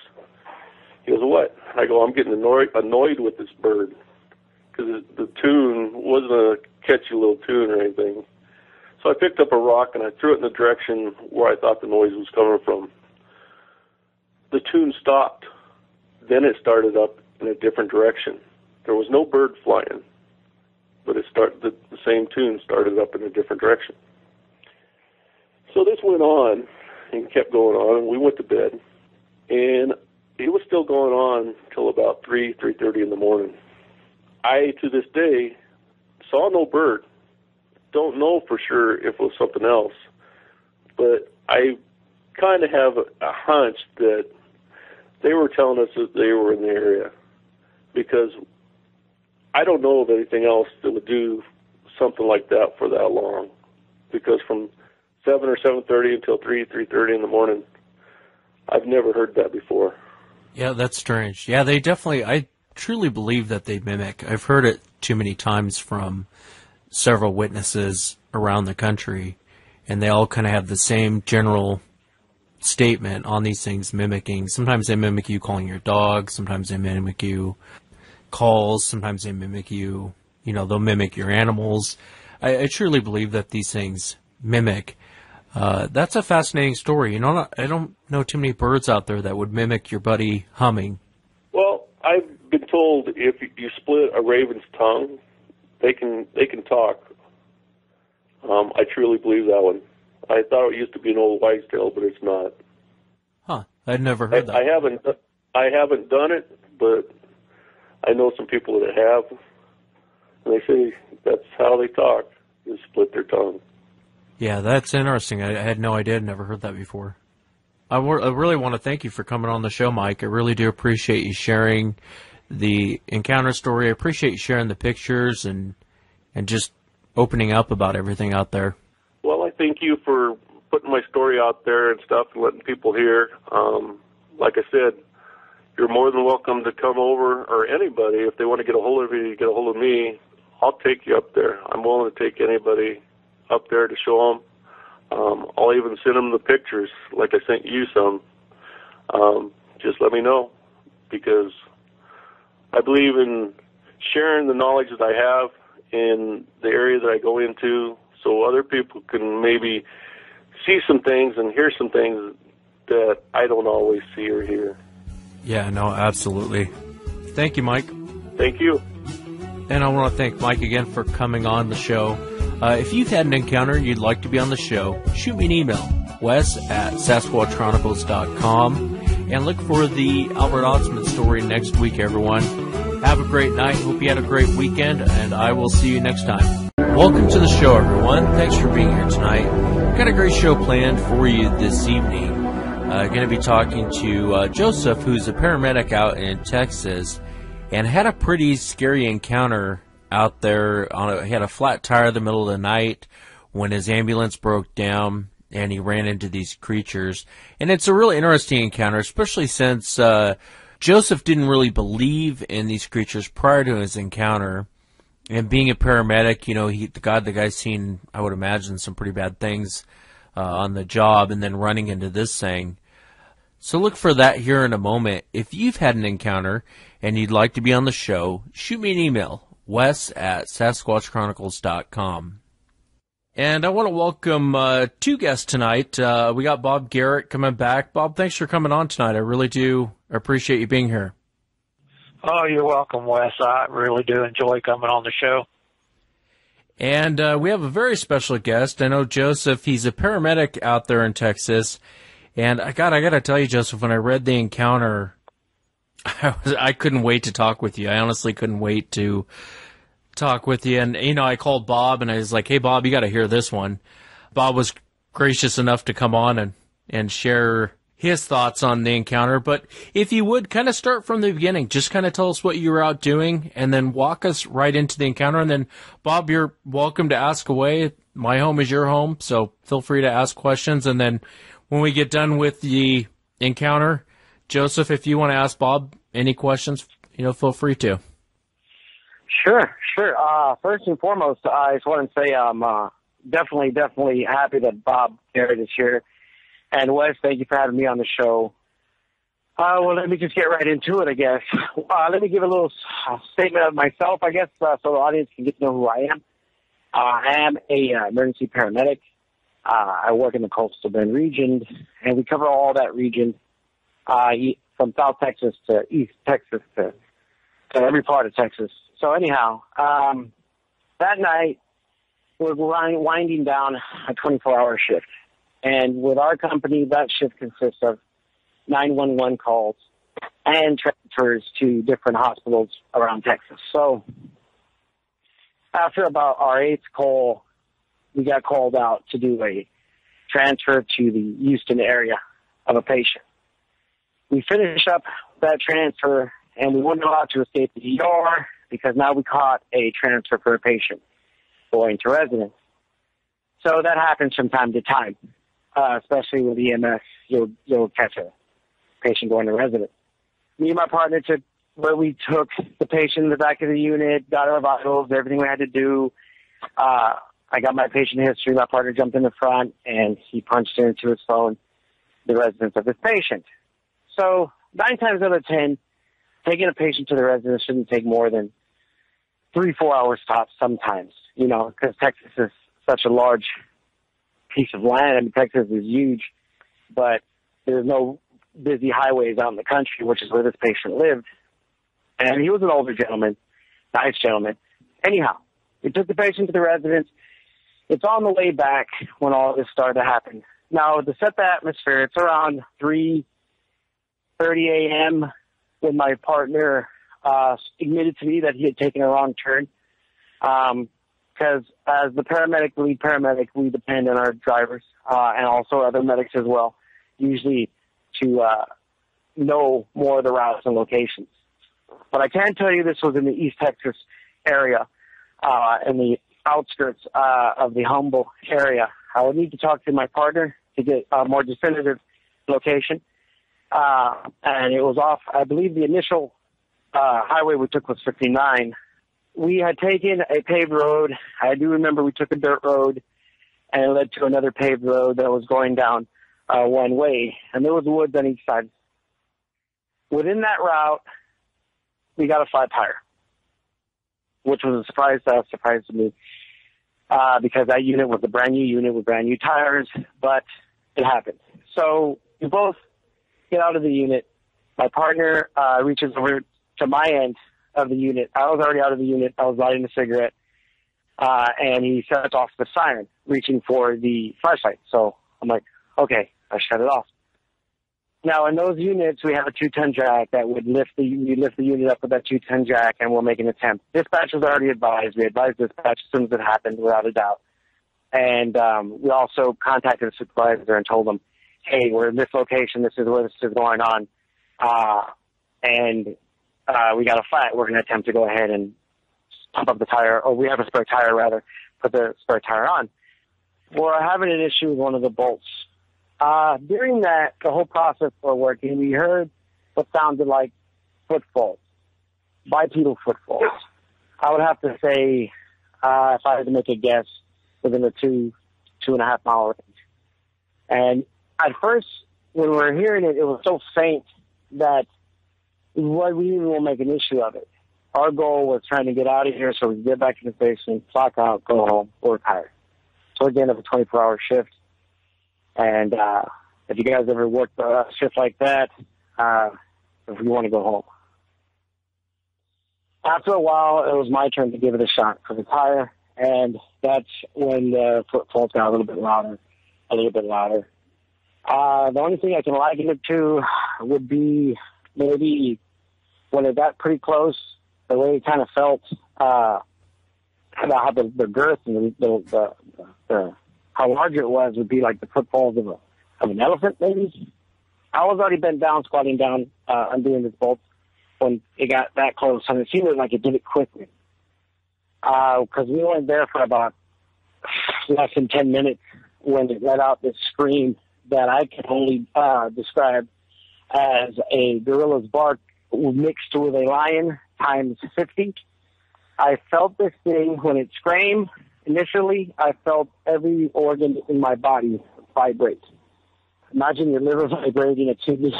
He goes, what? I go, I'm getting annoyed with this bird. Because the tune wasn't a catchy little tune or anything. So I picked up a rock and I threw it in the direction where I thought the noise was coming from. The tune stopped. Then it started up in a different direction. There was no bird flying, but the same tune started up in a different direction. So this went on and kept going on, and we went to bed. And it was still going on till about 3:30 in the morning. I, to this day, saw no bird. Don't know for sure if it was something else, but I kind of have a hunch that they were telling us that they were in the area, because I don't know of anything else that would do something like that for that long, because from 7 or 7:30 until 3:30 in the morning, I've never heard that before. Yeah, that's strange. Yeah, they definitely, I truly believe that they mimic. I've heard it too many times from several witnesses around the country, and they all kind of have the same general statement on these things mimicking. Sometimes they mimic you calling your dog, sometimes they mimic you calls, sometimes they mimic you, they'll mimic your animals. I truly believe that these things mimic. That's a fascinating story. I don't know too many birds out there that would mimic your buddy humming. Well, I've been told if you split a raven's tongue, they can talk. I truly believe that one. I thought it used to be an old wives' tale, but it's not. Huh? I'd never heard that. I haven't done it, but I know some people that have, and they say that's how they talk, is split their tongue. Yeah, that's interesting. I had no idea. I'd never heard that before. I really want to thank you for coming on the show, Mike. I really do appreciate you sharing the encounter story. I appreciate you sharing the pictures and just opening up about everything out there. Well, I thank you for putting my story out there and stuff and letting people hear. Like I said, you're more than welcome to come over, or anybody, if they want to get a hold of you, get a hold of me. I'll take you up there. I'm willing to take anybody up there to show them. I'll even send them the pictures like I sent you some. Just let me know, because I believe in sharing the knowledge that I have in the area that I go into, so other people can maybe see some things and hear some things that I don't always see or hear. Yeah, no, absolutely. Thank you, Mike. Thank you. And I want to thank Mike again for coming on the show. If you've had an encounter and you'd like to be on the show, shoot me an email, wes@sasquatchchronicles.com, and look for the Albert Otzman story next week, everyone. Have a great night. Hope you had a great weekend, and I will see you next time. Welcome to the show, everyone. Thanks for being here tonight. We've got a great show planned for you this evening. Going to be talking to Joseph, who's a paramedic out in Texas, and had a pretty scary encounter out there. He had a flat tire in the middle of the night when his ambulance broke down, and he ran into these creatures. And it's a really interesting encounter, especially since Joseph didn't really believe in these creatures prior to his encounter. And being a paramedic, the guy's seen, I would imagine, some pretty bad things on the job, and then running into this thing. So look for that here in a moment. If you've had an encounter and you'd like to be on the show, shoot me an email, wes@sasquatchchronicles.com. And I want to welcome two guests tonight. We got Bob Garrett coming back. Bob, thanks for coming on tonight. I really do appreciate you being here. Oh, you're welcome, Wes. I really do enjoy coming on the show. And we have a very special guest. I know Joseph. He's a paramedic out there in Texas. And I got to tell you, Joseph, when I read the encounter, I couldn't wait to talk with you. I honestly couldn't wait to talk with you. And, I called Bob and I was like, hey, Bob, you got to hear this one. Bob was gracious enough to come on and share his thoughts on the encounter. But if you would kind of start from the beginning, just kind of tell us what you were out doing and then walk us right into the encounter. And then, Bob, you're welcome to ask away. My home is your home, so feel free to ask questions. And then when we get done with the encounter, Joseph, if you want to ask Bob any questions, feel free to. Sure. First and foremost, I just want to say I'm definitely happy that Bob Garrett is here. And Wes, thank you for having me on the show. Well, let me just get right into it, I guess. Let me give a little statement of myself, I guess, so the audience can get to know who I am. I am a emergency paramedic. I work in the Coastal Bend region, and we cover all that region, from South Texas to East Texas to every part of Texas. So anyhow, that night, we're winding down a 24-hour shift. And with our company, that shift consists of 911 calls and transfers to different hospitals around Texas. So after about our eighth call, we got called out to do a transfer to the Houston area of a patient. We finished up that transfer, and we weren't allowed to escape the ER because now we caught a transfer for a patient going to residence. So that happens from time to time. Especially with EMS, you'll catch a patient going to residence. Me and my partner took the patient in the back of the unit, got our vitals, everything we had to do. I got my patient history. My partner jumped in the front, and he punched into his phone the residence of his patient. So 9 times out of 10, taking a patient to the residence shouldn't take more than 3-4 hours tops sometimes, because Texas is such a large piece of land. I mean, Texas is huge, but there's no busy highways out in the country, which is where this patient lived. And he was an older gentleman, nice gentleman. Anyhow, we took the patient to the residence. It's on the way back when all this started to happen. Now, to set the atmosphere, it's around 3:30 a.m. when my partner admitted to me that he had taken a wrong turn. Because as the lead paramedic, we depend on our drivers and also other medics as well, usually to know more of the routes and locations. But I can tell you this was in the East Texas area, in the outskirts of the Humble area. I would need to talk to my partner to get a more definitive location. And it was off, I believe the initial highway we took was 59. We had taken a paved road. I do remember we took a dirt road, and it led to another paved road that was going down one way, and there was woods on each side. Within that route, we got a flat tire, which was a surprise to us, surprise to me, because that unit was a brand new unit with brand new tires, but it happened. So we both get out of the unit. My partner reaches over to my end of the unit. I was already out of the unit. I was lighting a cigarette, and he sets off the siren, reaching for the flashlight. So I'm like, okay, I shut it off. Now, in those units, we have a 2-ton jack that would lift the unit up with that 2-ton jack, and we'll make an attempt. Dispatch was already advised. We advised dispatch as soon as it happened, without a doubt. And we also contacted the supervisor and told them, hey, we're in this location. This is where this is going on. We got a flat. We're going to attempt to go ahead and pump up the tire, or we have a spare tire, rather, put the spare tire on. We're having an issue with one of the bolts. During the whole process for working, we heard what sounded like footfalls, bipedal footfalls. I would have to say, if I had to make a guess, within a 2.5 mile range. And at first, when we were hearing it, it was so faint that we didn't even make an issue of it. Our goal was trying to get out of here so we could get back in the station, clock out, go home, or retire. Towards the end of a 24-hour shift. And if you guys ever worked a shift like that, if you want to go home. After a while, it was my turn to give it a shot for the tire, and that's when the footfalls got a little bit louder. The only thing I can liken it to would be maybe when it got pretty close, the way it kind of felt, how the girth and the how large it was would be like the footfalls of an elephant, maybe. I was already bent down, squatting down, undoing this bolt when it got that close, and it seemed like it did it quickly. Because we weren't there for about less than 10 minutes when it let out this scream that I can only describe as a gorilla's bark mixed with a lion times 50. I felt this thing when it screamed. Initially, I felt every organ in my body vibrate. Imagine your liver vibrating at TV.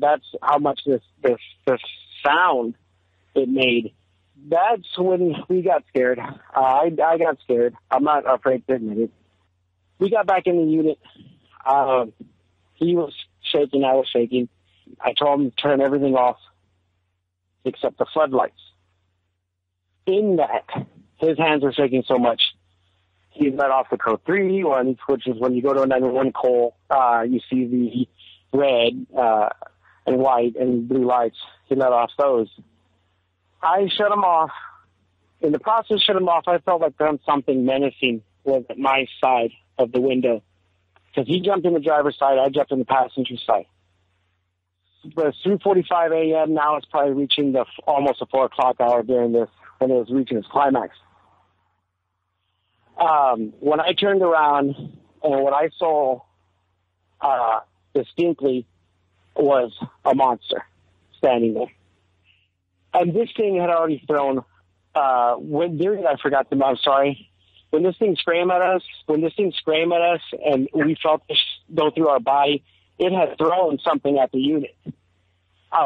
That's how much this sound it made. That's when we got scared. I got scared. I'm not afraid to admit it. We got back in the unit. He was shaking. I was shaking. I told him to turn everything off except the floodlights. In that, his hands were shaking so much, he let off the code 3, which is when you go to a 911 call, you see the red and white and blue lights. He let off those. I shut him off. In the process of shutting him off, I felt like something menacing was at my side of the window. Because he jumped in the driver's side, I jumped in the passenger side. But it's 3:45 a.m. Now. It's probably reaching almost the 4 o'clock hour during this, when it was reaching its climax. When I turned around and what I saw distinctly was a monster standing there. And this thing had already thrown, I'm sorry, when this thing screamed at us and we felt this go through our body, it had thrown something at the unit.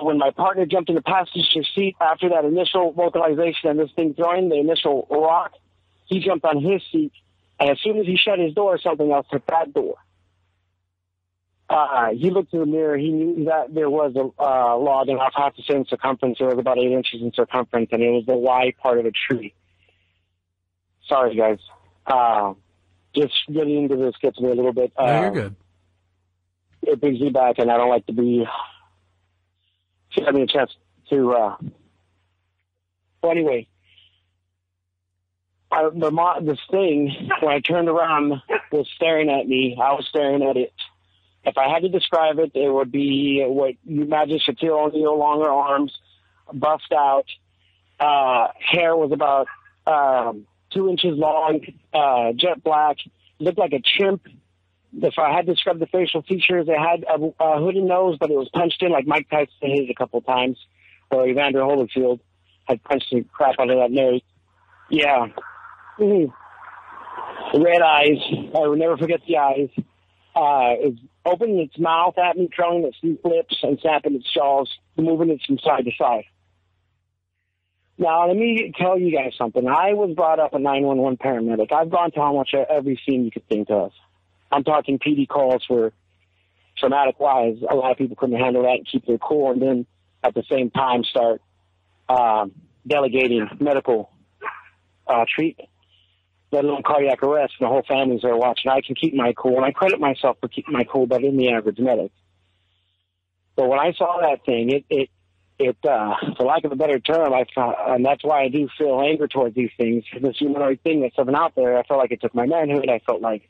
When my partner jumped in the passenger seat after that initial vocalization and this thing throwing the initial rock, he jumped on his seat, and as soon as he shut his door, something else hit that door. He looked in the mirror. He knew that there was a log and half the same circumference. It was about 8 inches in circumference, and it was the Y part of a tree. Sorry, guys. Just getting into this gets me a little bit... no, you're good. It brings me back, and I don't like to be... Give me a chance to... Well, anyway... this thing, when I turned around, was staring at me. I was staring at it. If I had to describe it, it would be what you imagine Shaquille O'Neal, longer arms, buffed out. Hair was about 2 inches long, jet black. Looked like a chimp. If I had to describe the facial features, it had a hooded nose, but it was punched in like Mike Tyson his a couple of times, or Evander Holyfield had punched the crap out of that nose. Yeah. Mm-hmm. Red eyes. I will never forget the eyes. It's opening its mouth at me, curling its lips, and snapping its jaws, moving it from side to side. Now, let me tell you guys something. I was brought up a 911 paramedic. I've gone to almost every scene you could think of. I'm talking PD calls for traumatic-wise. A lot of people couldn't handle that and keep their cool, and then at the same time start delegating medical treatment, let alone cardiac arrest, and the whole family's there watching. I can keep my cool, and I credit myself for keeping my cool better than the average medic. But when I saw that thing, it for lack of a better term, and that's why I do feel anger towards these things. This humanoid thing that's living out there, I felt like it took my manhood. I felt like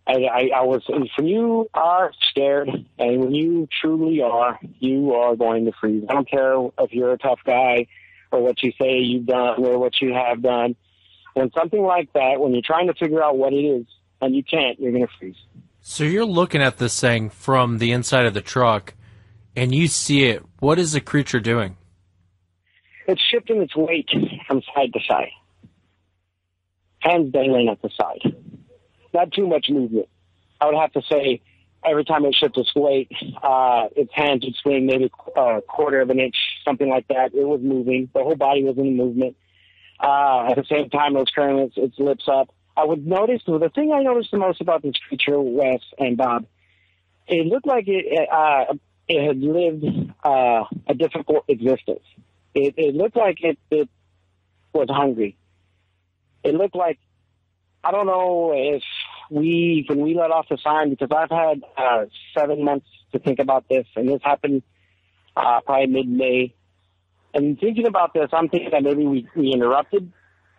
I was, when you are scared, and when you truly are, you are going to freeze. I don't care if you're a tough guy or what you say you've done or what you have done. When something like that, when you're trying to figure out what it is and you can't, you're going to freeze. So you're looking at this thing from the inside of the truck, and you see it. What is the creature doing? It's shifting its weight from side to side. Hands dangling at the side. Not too much movement. I would have to say every time it shifts its weight, its hands would swing maybe a quarter of an inch, something like that. It was moving. The whole body was in movement. At the same time, it was curling its lips up. I would notice, the thing I noticed the most about this creature, Wes and Bob, it looked like it had lived a difficult existence. It looked like it was hungry. it looked like, I don't know if when we let off the siren, because I've had 7 months to think about this, and this happened probably mid-May. And thinking about this, I'm thinking that maybe we interrupted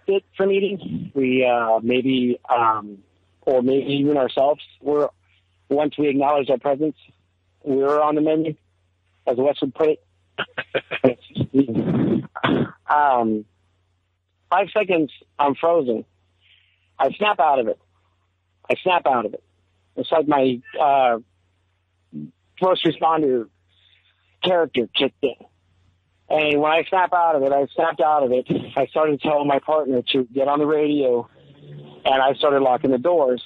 it from eating. We or maybe even ourselves once we acknowledged our presence, we were on the menu, as Wes would put it. 5 seconds, I'm frozen. I snap out of it. It's like my first responder character kicked in. And when I snapped out of it, I started telling my partner to get on the radio, and I started locking the doors.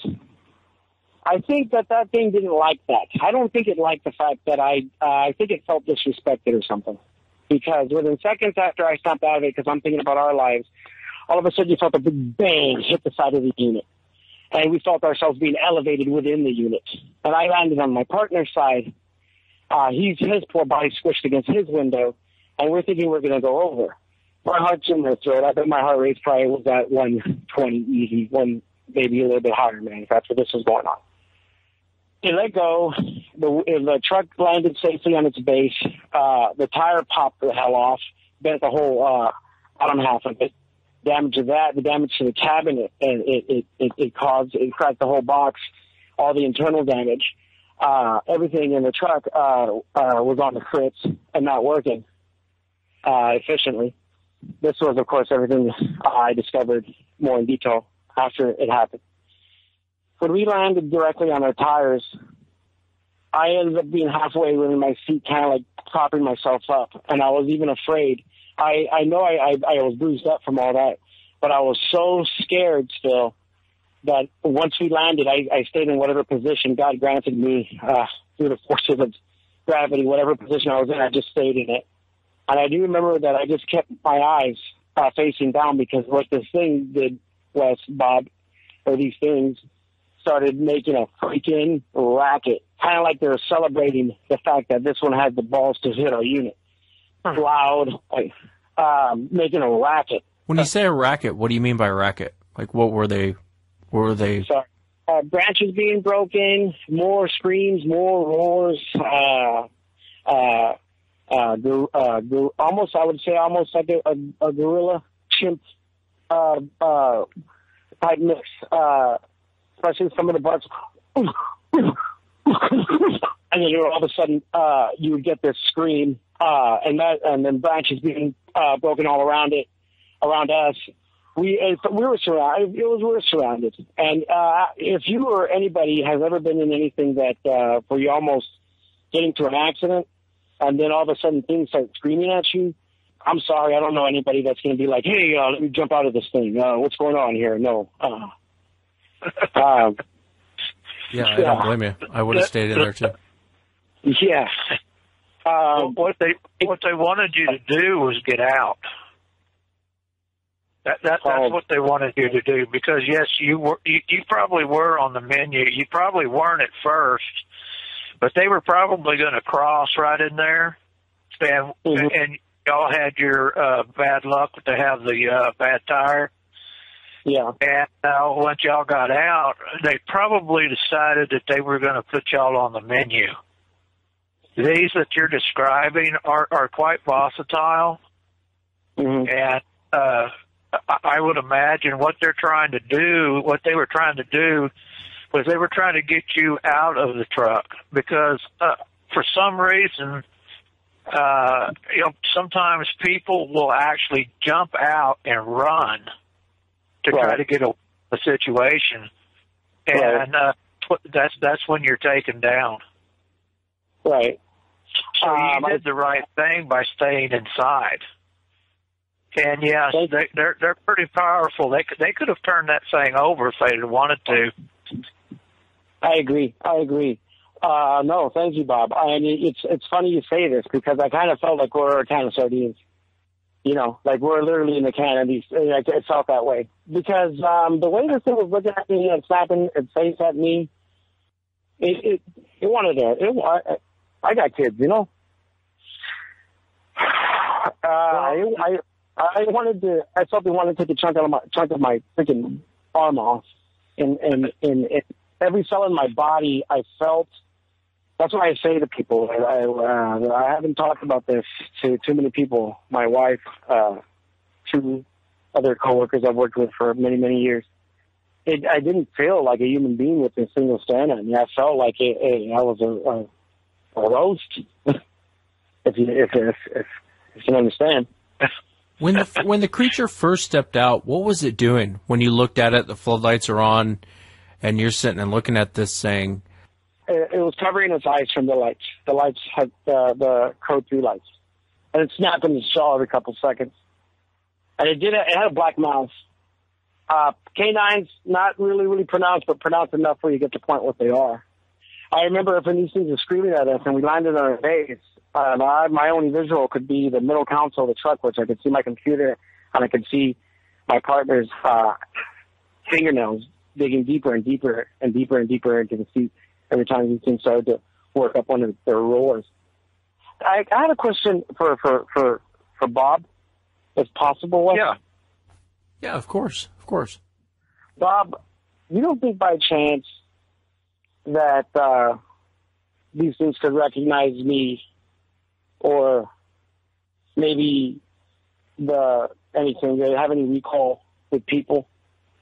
I think that thing didn't like that. I don't think it liked the fact that I think it felt disrespected or something. Because within seconds after I snapped out of it, because I'm thinking about our lives, all of a sudden you felt a big bang hit the side of the unit. And we felt ourselves being elevated within the unit. And I landed on my partner's side. His poor body squished against his window, and we're thinking we're going to go over. My heart's in my throat. I bet my heart rate probably was at 120 easy, maybe a little bit higher, man, if that's what this was going on. It let go. The truck landed safely on its base. The tire popped the hell off, bent the whole bottom half of it. Damage to that, the damage to the cabin, it caused the whole box, all the internal damage. Everything in the truck was on the fritz and not working efficiently. This was, of course, everything I discovered more in detail after it happened. When we landed directly on our tires, I ended up being halfway in my seat, kind of like propping myself up, and I was even afraid. I know I was bruised up from all that, but I was so scared still that once we landed, I stayed in whatever position God granted me through the forces of gravity. Whatever position I was in, I just stayed in it. And I do remember that I just kept my eyes facing down, because what this thing did was, Bob, or these things started making a freaking racket, kind of like they were celebrating the fact that this one had the balls to hit our unit. Loud, making a racket. When you say a racket, what do you mean by racket? Like, what were they? Sorry. Branches being broken, more screams, more roars, almost, I would say, almost like a gorilla chimp type mix, especially some of the barks. And then all of a sudden, you would get this scream, and then branches being broken all around us. We were surrounded. We were surrounded. And if you or anybody has ever been in anything that where you almost get into an accident, and then all of a sudden things start screaming at you, I'm sorry, I don't know anybody that's going to be like, hey, let me jump out of this thing. What's going on here? No. Yeah, I don't blame you. I would have stayed in there too. Yeah. What they wanted you to do was get out. That's what they wanted you to do, because yes, you probably were on the menu. You probably weren't at first, but they were probably going to cross right in there, and y'all had your bad luck to have the bad tire. Yeah. And once y'all got out, they probably decided that they were going to put y'all on the menu. These that you're describing are quite versatile, and I would imagine what they were trying to do was they were trying to get you out of the truck, because for some reason, sometimes people will actually jump out and run to try to get a situation, and that's when you're taken down. Right. So you did the right thing by staying inside. And yes, they're pretty powerful. They could have turned that thing over if they'd wanted to. I agree. No, thank you, Bob. It's funny you say this, because I kind of felt like we're a can of sardines. Like we're literally in the can of these. It felt that way, because the way this thing was looking at me and slapping its face at me, it wanted to. I got kids, I felt they wanted to take a chunk of my freaking arm off, and every cell in my body, I felt. That's what I say to people. I haven't talked about this to too many people. My wife, 2 other coworkers I've worked with for many, many years. I didn't feel like a human being with a single strand on me. I felt like I was a roast. if you can understand. When the creature first stepped out, what was it doing? When you looked at it, the floodlights are on, and you're sitting and looking at this saying, it was covering its eyes from the lights. The lights had the code 3 lights, and it snapped in its jaw every couple seconds. And it had a black mouth. Canines, not really pronounced, but pronounced enough where you get the point what they are. I remember when these things were screaming at us and we landed on our base, my only visual could be the middle console of the truck, which I could see my computer and I could see my partner's fingernails digging deeper and deeper and deeper and deeper into the seat every time these things started to work up under their rollers. I had a question for Bob, if possible. Yeah, of course. Bob, you don't think by chance that these things could recognize me, or maybe anything, they have any recall with people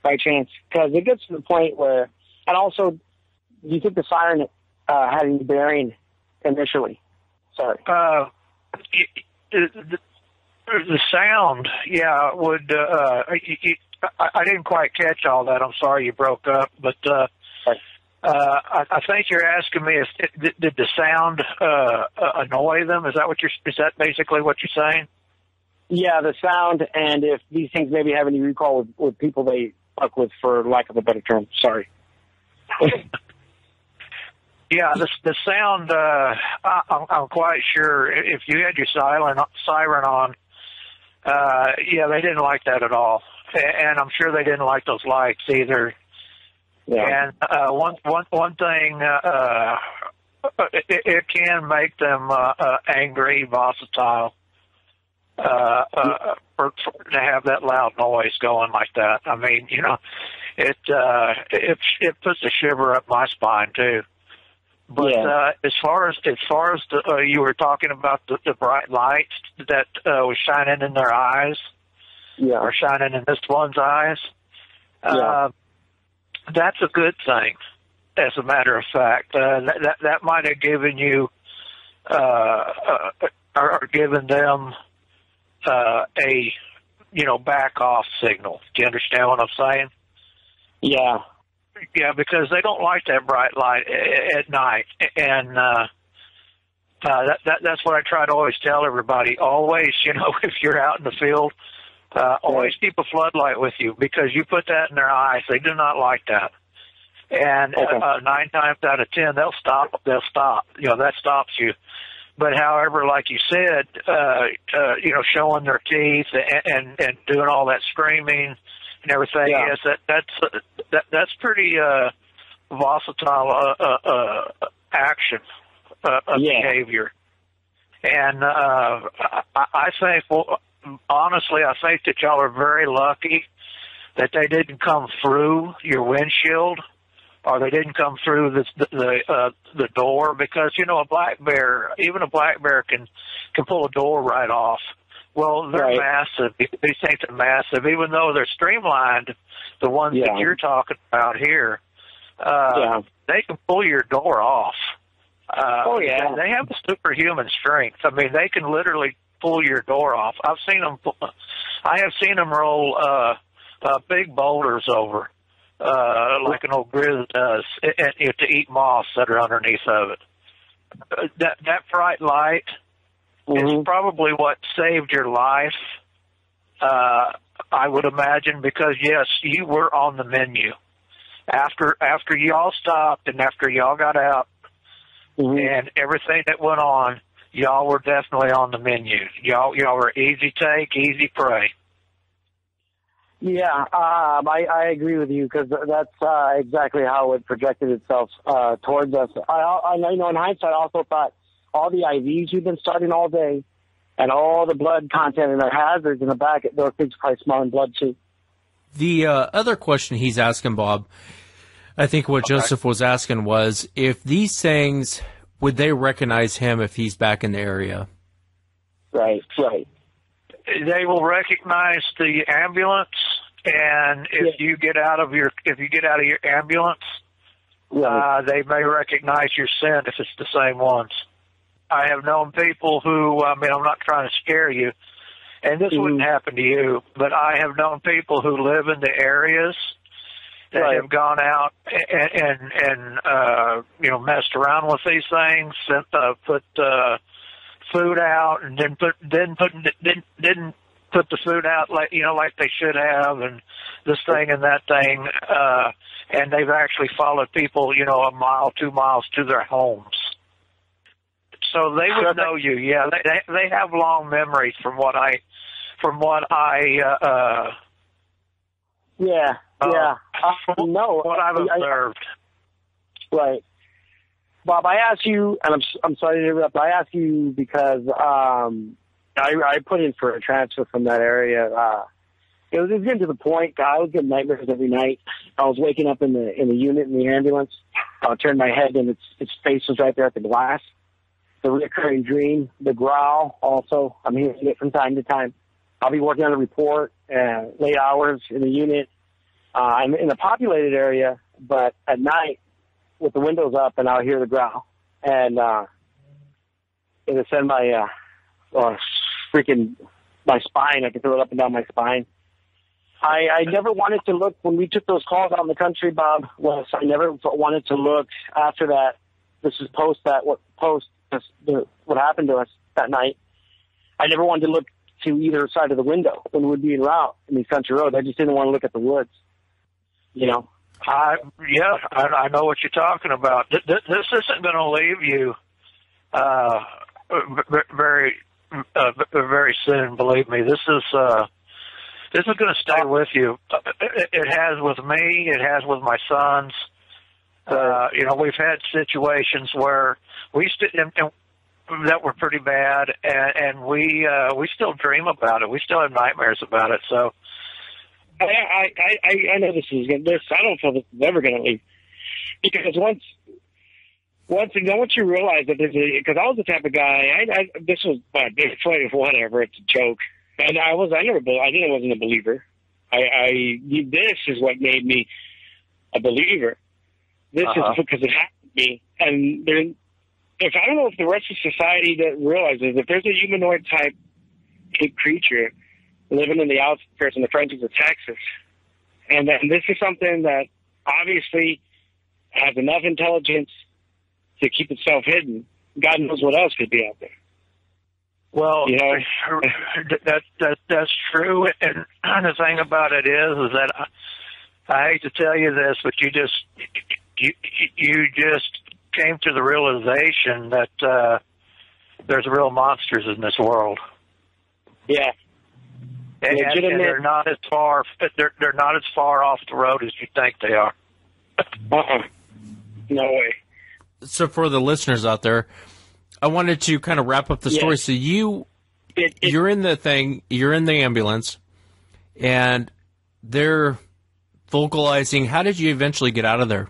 by chance? Because it gets to the point where, and also, do you think the siren had any bearing initially? Sorry. The sound, would. I didn't quite catch all that. I'm sorry you broke up, but I think you're asking me if did the sound annoy them? Is that basically what you're saying? Yeah, the sound, and if these things maybe have any recall with people they fuck with, for lack of a better term. Sorry. Yeah, the sound. I'm quite sure if you had your siren on. They didn't like that at all, and I'm sure they didn't like those lights either. Yeah. And one thing, it can make them angry, volatile, to have that loud noise going like that. I mean, it puts a shiver up my spine too. But as far as you were talking about the bright light that was shining in their eyes, or shining in this one's eyes, that's a good thing. As a matter of fact, that might have given you or given them a back off signal. Do you understand what I'm saying? Yeah. Yeah, because they don't like that bright light at night, and that's what I try to always tell everybody. Always, if you're out in the field, always keep a floodlight with you, because you put that in their eyes, they do not like that. And 9 times out of 10, they'll stop. That stops you. But however, like you said, showing their teeth and doing all that screaming and everything, yes, that's pretty volatile action behavior. And I think, honestly, I think that y'all are very lucky that they didn't come through your windshield, or they didn't come through the door, because a black bear can pull a door right off. Well, they're massive. These things are massive, even though they're streamlined. The ones that you're talking about here, they can pull your door off. They have superhuman strength. I mean, they can literally pull your door off. I have seen them roll big boulders over, like an old grizzly does, and to eat moths that are underneath of it. That bright light is probably what saved your life, I would imagine, because yes, you were on the menu. After y'all stopped and after y'all got out and everything that went on, y'all were definitely on the menu. Y'all were easy take, easy prey. Yeah, I agree with you, because that's exactly how it projected itself towards us. I know, in hindsight, I also thought all the IVs you've been starting all day, And all the blood content in their hazards in the back, those things probably smelling blood too. The other question he's asking, Bob, I think what Joseph was asking was, if these things, would they recognize him if he's back in the area? Right. They will recognize the ambulance, and if you get out of your ambulance, they may recognize your scent if it's the same ones. I have known people who, I'm not trying to scare you, and this wouldn't happen to you, but I have known people who live in the areas that have gone out and messed around with these things, put food out, and didn't put the food out like they should have, and this thing and that thing, and they've actually followed people, a mile, 2 miles to their homes. So they would know you. Yeah, they have long memories from what I what I've observed. Right. Bob, I asked you, and I'm sorry to interrupt, I asked you because I put in for a transfer from that area. It was getting to the point, I was getting nightmares every night. I was waking up in the unit, in the ambulance. I turned my head, and its face was right there at the glass. The recurring dream, the growl also, I'm hearing it from time to time. I'll be working on a report, late hours in the unit. I'm in a populated area, but at night, with the windows up, and I'll hear the growl. And it'll send my my spine. I can feel it up and down my spine. I never wanted to look when we took those calls out in the country, Bob. I never wanted to look after that. This is what happened to us that night. I never wanted to look to either side of the window when we'd be en route in these country roads. I just didn't want to look at the woods. I know what you're talking about. This isn't going to leave you very soon. Believe me, this is going to stay with you. It has with me. It has with my sons. We've had situations where that were pretty bad, and we still dream about it. We still have nightmares about it. So. I know this. I don't feel this is ever going to leave, because once you realize that because I was the type of guy. This was Bigfoot, whatever. It's a joke, and I wasn't a believer. This is what made me a believer. This is because it happened to me, and I don't know if the rest of society that realizes if there's a humanoid type creature living in the outskirts in the frontiers of Texas. And then this is something that obviously has enough intelligence to keep itself hidden. God knows what else could be out there. Well, that's true. And the thing about it is that I hate to tell you this, but you just came to the realization that there's real monsters in this world. Yeah. And they're not as far. They're not as far off the road as you think they are. No way. So for the listeners out there, I wanted to kind of wrap up the story. So you're in the thing. You're in the ambulance, and they're vocalizing. How did you eventually get out of there?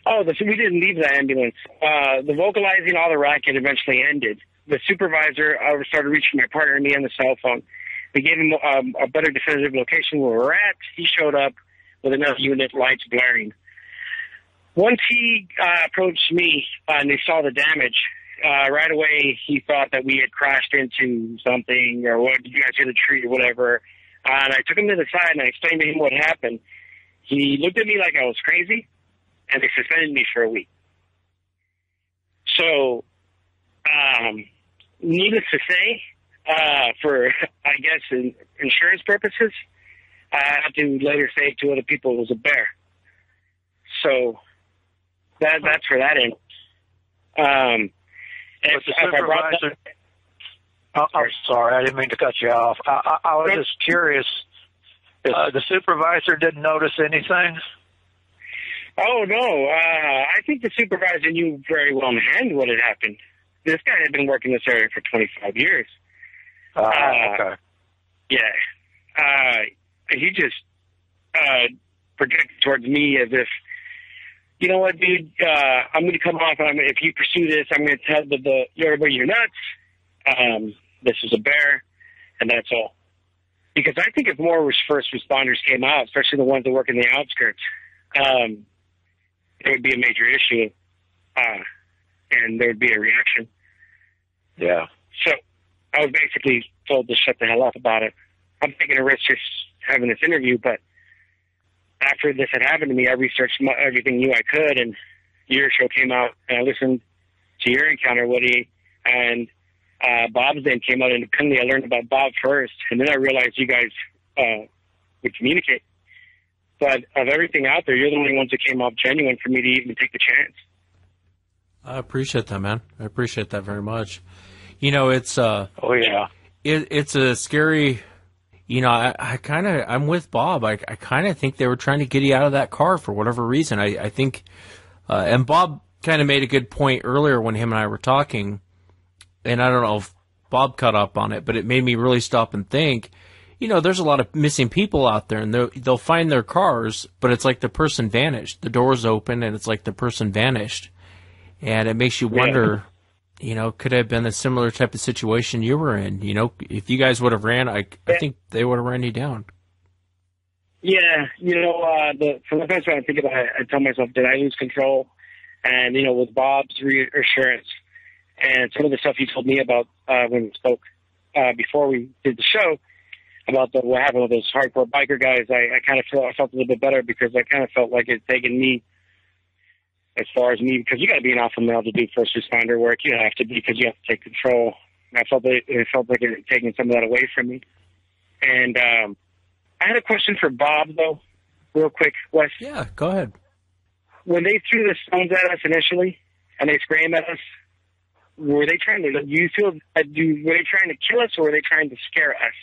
Oh, we didn't leave the ambulance. The vocalizing, all the racket eventually ended. The supervisor started reaching my partner and me on the cell phone. We gave him a better definitive location where we're at. He showed up with enough unit lights blaring. Once he approached me and they saw the damage, right away he thought that we had crashed into something or what, you guys hit a tree or whatever. And I took him to the side and I explained to him what happened. He looked at me like I was crazy, and they suspended me for a week. So, needless to say, for, I guess, insurance purposes, I had to later say to other people it was a bear. So, that's for that end. I'm sorry, I didn't mean to cut you off. I was just curious. The supervisor didn't notice anything? Oh, no. I think the supervisor knew very well in hand what had happened. this guy had been working this area for 25 years. Okay. Yeah. He just projected towards me as if, you know what, dude, I'm going to come off, and if you pursue this, I'm going to tell everybody you're nuts. This is a bear, and that's all. Because I think if more first responders came out, especially the ones that work in the outskirts, it would be a major issue, and there would be a reaction. Yeah. So I was basically told to shut the hell up about it. I'm taking a risk just having this interview, but after this had happened to me, I researched everything new I could, and your show came out, and I listened to your encounter, Woody, and Bob's then came out independently. I learned about Bob first, and then I realized you guys would communicate. But of everything out there, you're the only ones that came off genuine for me to even take the chance. I appreciate that, man. I appreciate that very much. You know, it's Oh, yeah. it's a scary. You know, I'm with Bob. I kind of think they were trying to get you out of that car for whatever reason. I think, and Bob kind of made a good point earlier when him and I were talking, and I don't know if Bob caught up on it, but it made me really stop and think. You know, there's a lot of missing people out there, and they'll find their cars, but it's like the person vanished. The door's open, and it's like the person vanished. And it makes you wonder, you know, could it have been a similar type of situation you were in? You know, if you guys would have ran, I think they would have ran you down. Yeah, you know, from the first time I think about it, I tell myself, did I lose control? And, you know, with Bob's reassurance and some of the stuff he told me about when we spoke before we did the show, about what happened with those hardcore biker guys, I kind of felt a little bit better, because I kind of felt like it's taken me, as far as me, because you got to be an alpha male to do first responder work. You have to be, because you have to take control. And I felt like it had taken some of that away from me. And I had a question for Bob, though, real quick, Wes. Yeah, go ahead. When they threw the stones at us initially, and they screamed at us, were they trying to? Do you feel? Were they trying to kill us, or were they trying to scare us?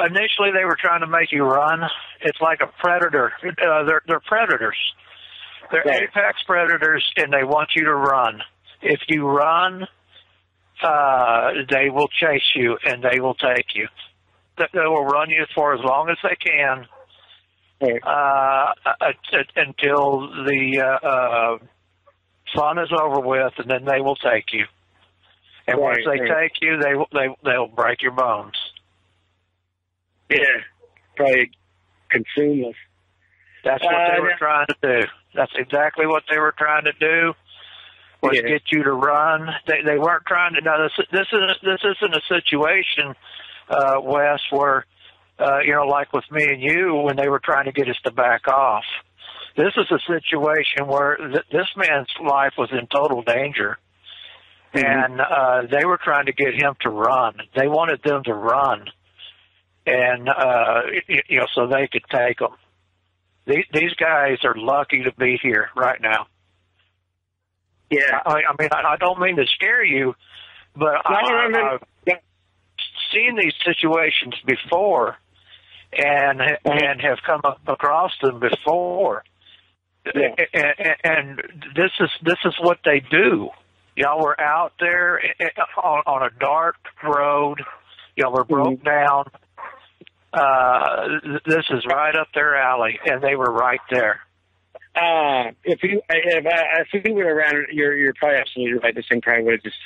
Initially, they were trying to make you run. It's like a predator. They're predators. They're apex predators, and they want you to run. If you run, they will chase you, and they will take you. They will run you for as long as they can until the fun is over with, and then they will take you. And once they take you, they'll break your bones. Yeah, probably consume us. That's what they were trying to do. That's exactly what they were trying to do, was get you to run. They weren't trying to. Now, this isn't a situation, Wes, where, you know, like with me and you, when they were trying to get us to back off. This is a situation where this man's life was in total danger, and they were trying to get him to run. They wanted them to run, and you know, so they could take them. These guys are lucky to be here right now. Yeah. I mean, I don't mean to scare you, but I've seen these situations before, and have come across them before. Yeah. And this is what they do. Y'all were out there on a dark road. Y'all were broke down. This is right up their alley, and they were right there. If we were around, you're probably absolutely right. This thing probably would have just.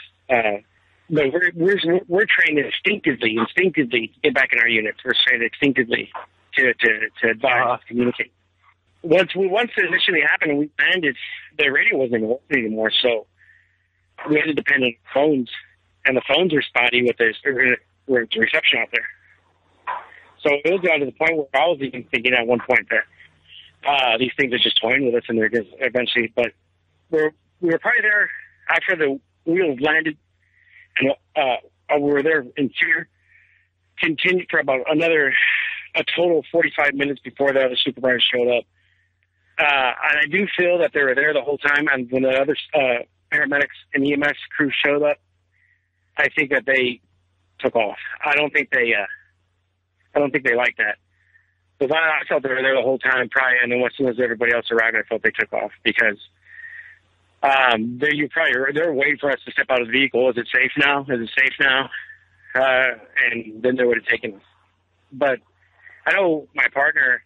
But we're trained instinctively to get back in our units. We're trained instinctively to advise, communicate. Once it initially happened and we landed, the radio wasn't working anymore, so we had to depend on phones, and the phones were spotty with the reception out there. So it was down to the point where I was even thinking at one point that these things are just toying with us, and they're just eventually. But we were probably there after the wheels landed, and we were there in fear. Continued for about a total of 45 minutes before the other supervisors showed up. And I do feel that they were there the whole time, and when the other paramedics and EMS crew showed up, I think that they took off. I don't think they liked that. Because I felt they were there the whole time, probably, and then as soon as everybody else arrived, I felt they took off, because They're waiting for us to step out of the vehicle. Is it safe now? Is it safe now? And then they would have taken us. But I know my partner,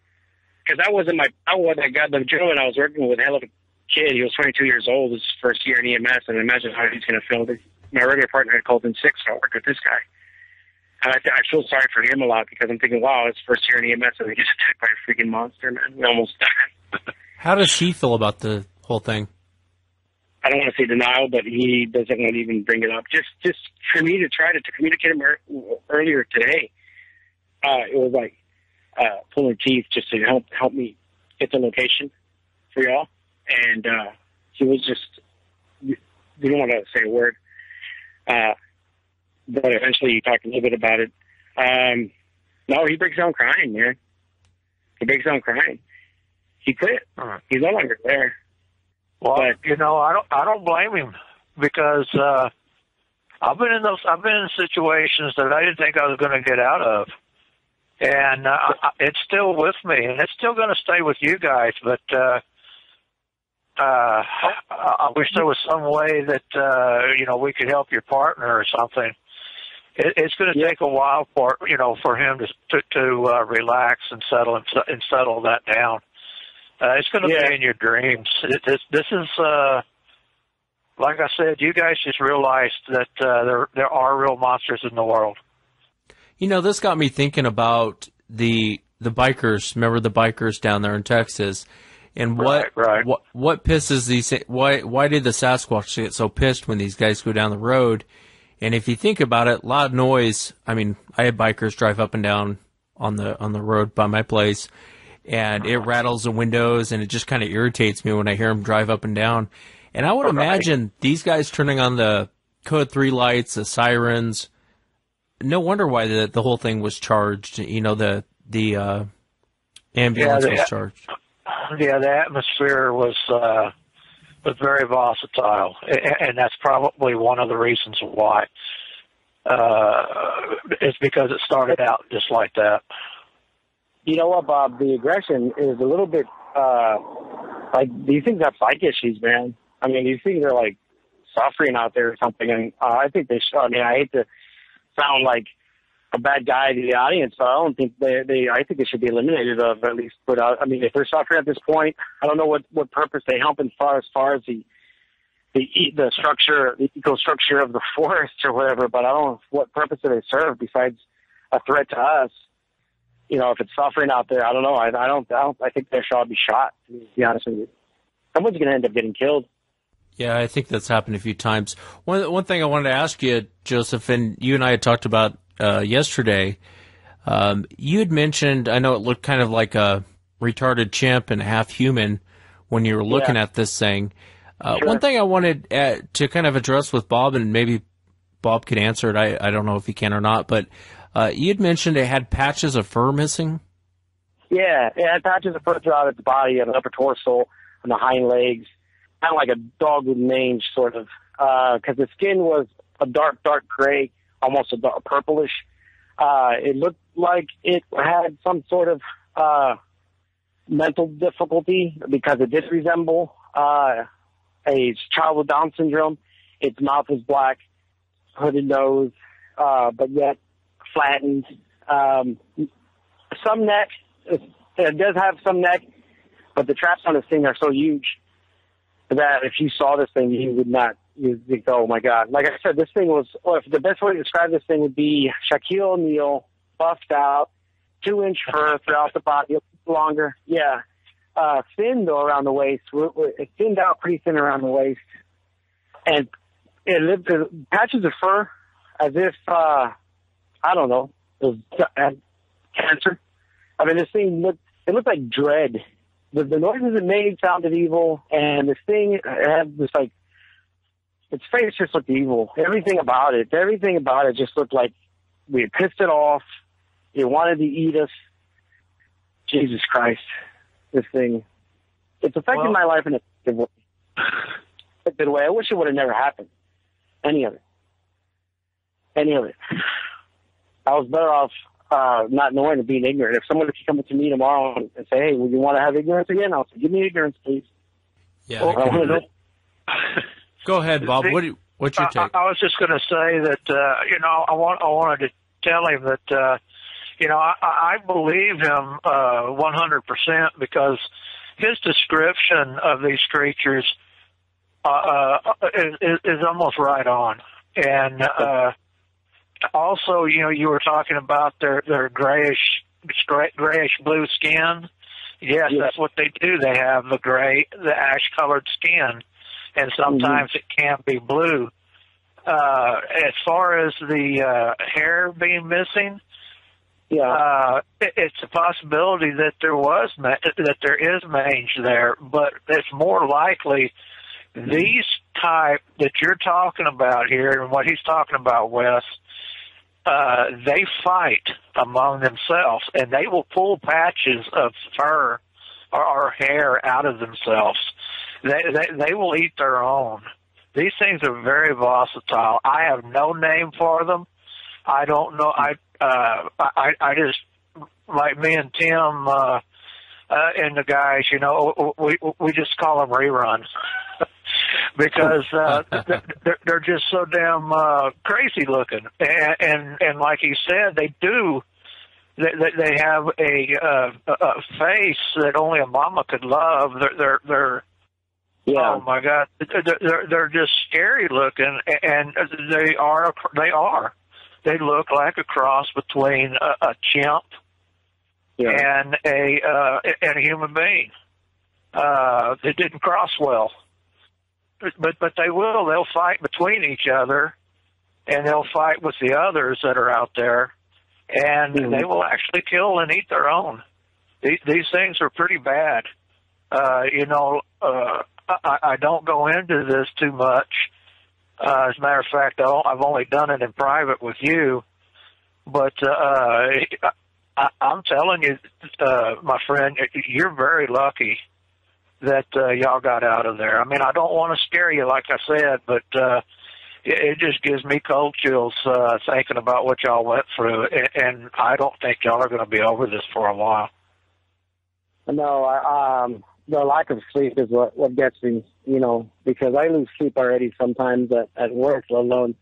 because the gentleman I was working with, hell of a kid. He was 22 years old, his first year in EMS, and imagine how he's going to feel. My regular partner had called in sick, so I worked with this guy. And I feel sorry for him a lot because I'm thinking, wow, his first year in EMS, and he gets attacked by a freaking monster, man. We almost died. How does he feel about the whole thing? I don't want to say denial, but he doesn't want to even bring it up. Just for me to try to communicate him earlier today, it was like pulling teeth just to help me get the location for y'all. And he was just, we don't want to say a word. But eventually he talked a little bit about it. No, he breaks down crying, man. He breaks down crying. He quit. He's no longer there. Well, I don't blame him because I've been in situations that I didn't think I was going to get out of, and it's still with me, and it's still going to stay with you guys. But I wish there was some way that we could help your partner or something. It's going to take a while for him to relax and settle that down. It's going to be in your dreams. This is, like I said, you guys just realized that there are real monsters in the world. This got me thinking about the bikers. Remember the bikers down there in Texas? And what pisses these? Why did the Sasquatch get so pissed when these guys go down the road? And if you think about it, loud noise. I mean, I had bikers drive up and down on the road by my place. And it rattles the windows, and it just kind of irritates me when I hear them drive up and down. And I would imagine these guys turning on the Code 3 lights, the sirens. No wonder why the whole thing was charged. The ambulance was charged. Yeah, the atmosphere was very volatile, and that's probably one of the reasons why. It's because it started out just like that. You know what, Bob? The aggression is a little bit, like, these things have psych issues, man. I mean, these things are, like, suffering out there or something, and I think they should. I mean, I hate to sound like a bad guy to the audience, but I don't think I think they should be eliminated of at least put out. I mean, if they're suffering at this point, I don't know what purpose they help as far as the structure, the eco-structure of the forest or whatever, but I don't know what purpose do they serve besides a threat to us. If it's suffering out there, I don't know. I think they should all be shot, to be honest with you. Someone's going to end up getting killed. Yeah, I think that's happened a few times. One thing I wanted to ask you, Joseph, and you and I had talked about yesterday, you had mentioned, I know it looked kind of like a retarded chimp and half human when you were looking at this thing. Sure. One thing I wanted to kind of address with Bob, and maybe Bob could answer it, I don't know if he can or not, but you had mentioned it had patches of fur missing? Yeah, it had patches of fur throughout its body and the upper torso and the hind legs, kind of like a dog with mange, sort of, because the skin was a dark gray, almost a purplish. It looked like it had some sort of mental difficulty because it did resemble a child with Down syndrome. Its mouth was black, hooded nose, but yet flattened. Some neck. It does have some neck, but the traps on this thing are so huge that if you saw this thing, you would not. You'd think, oh my God. Like I said, this thing was, the best way to describe this thing would be Shaquille O'Neal, buffed out, 2-inch fur throughout the body, longer. Yeah. Thin though around the waist. It thinned out pretty thin around the waist. And it lived patches of fur as if, I don't know, it had cancer. I mean, this thing looked like dread. The noises it made sounded evil, and this thing had this, like, its face just looked evil. Everything about it just looked like we had pissed it off. It wanted to eat us. Jesus Christ, this thing. It's affected my life in a good way. I wish it would have never happened. Any of it. I was better off not knowing and being ignorant. If someone could come up to me tomorrow and say, hey, would you want to have ignorance again? I'll say, give me ignorance, please. Yeah, Go ahead, Bob. What's your take? I was just going to say that I wanted to tell him that I believe him 100% because his description of these creatures is almost right on. And also, you were talking about their grayish blue skin. Yes, that's what they do. They have the ash-colored skin, and sometimes it can be blue. As far as the hair being missing, it's a possibility that there is mange there, but it's more likely these type that you're talking about here and what he's talking about, Wes. They fight among themselves, and they will pull patches of fur or hair out of themselves. They will eat their own. These things are very versatile. I have no name for them. I don't know. I just, like me and Tim and the guys, we just call them reruns. Because they're just so damn crazy looking, and like he said, they do. They have a face that only a mama could love. They're oh my God, they're just scary looking, and they are. They look like a cross between a chimp and a human being. They didn't cross well. But they will. They'll fight between each other, and they'll fight with the others that are out there, and they will actually kill and eat their own. These things are pretty bad. I don't go into this too much. As a matter of fact, I've only done it in private with you. But I'm telling you, my friend, you're very lucky that y'all got out of there. I mean, I don't want to scare you, like I said, but it just gives me cold chills thinking about what y'all went through, and I don't think y'all are going to be over this for a while. No, the lack of sleep is what gets me, because I lose sleep already sometimes at work, let alone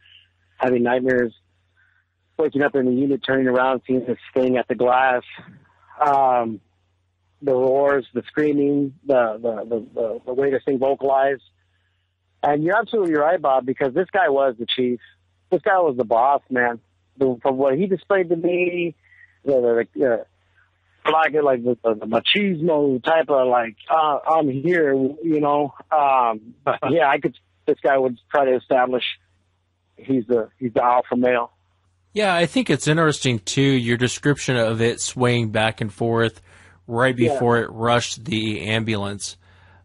having nightmares, waking up in the unit, turning around, seeing this thing at the glass. The roars, the screaming, the way this thing vocalized. And you're absolutely right, Bob, because this guy was the chief. This guy was the boss, man. From what he displayed to me, the machismo type of I'm here, this guy would try to establish he's the alpha male. Yeah, I think it's interesting too, your description of it swaying back and forth right before it rushed the ambulance.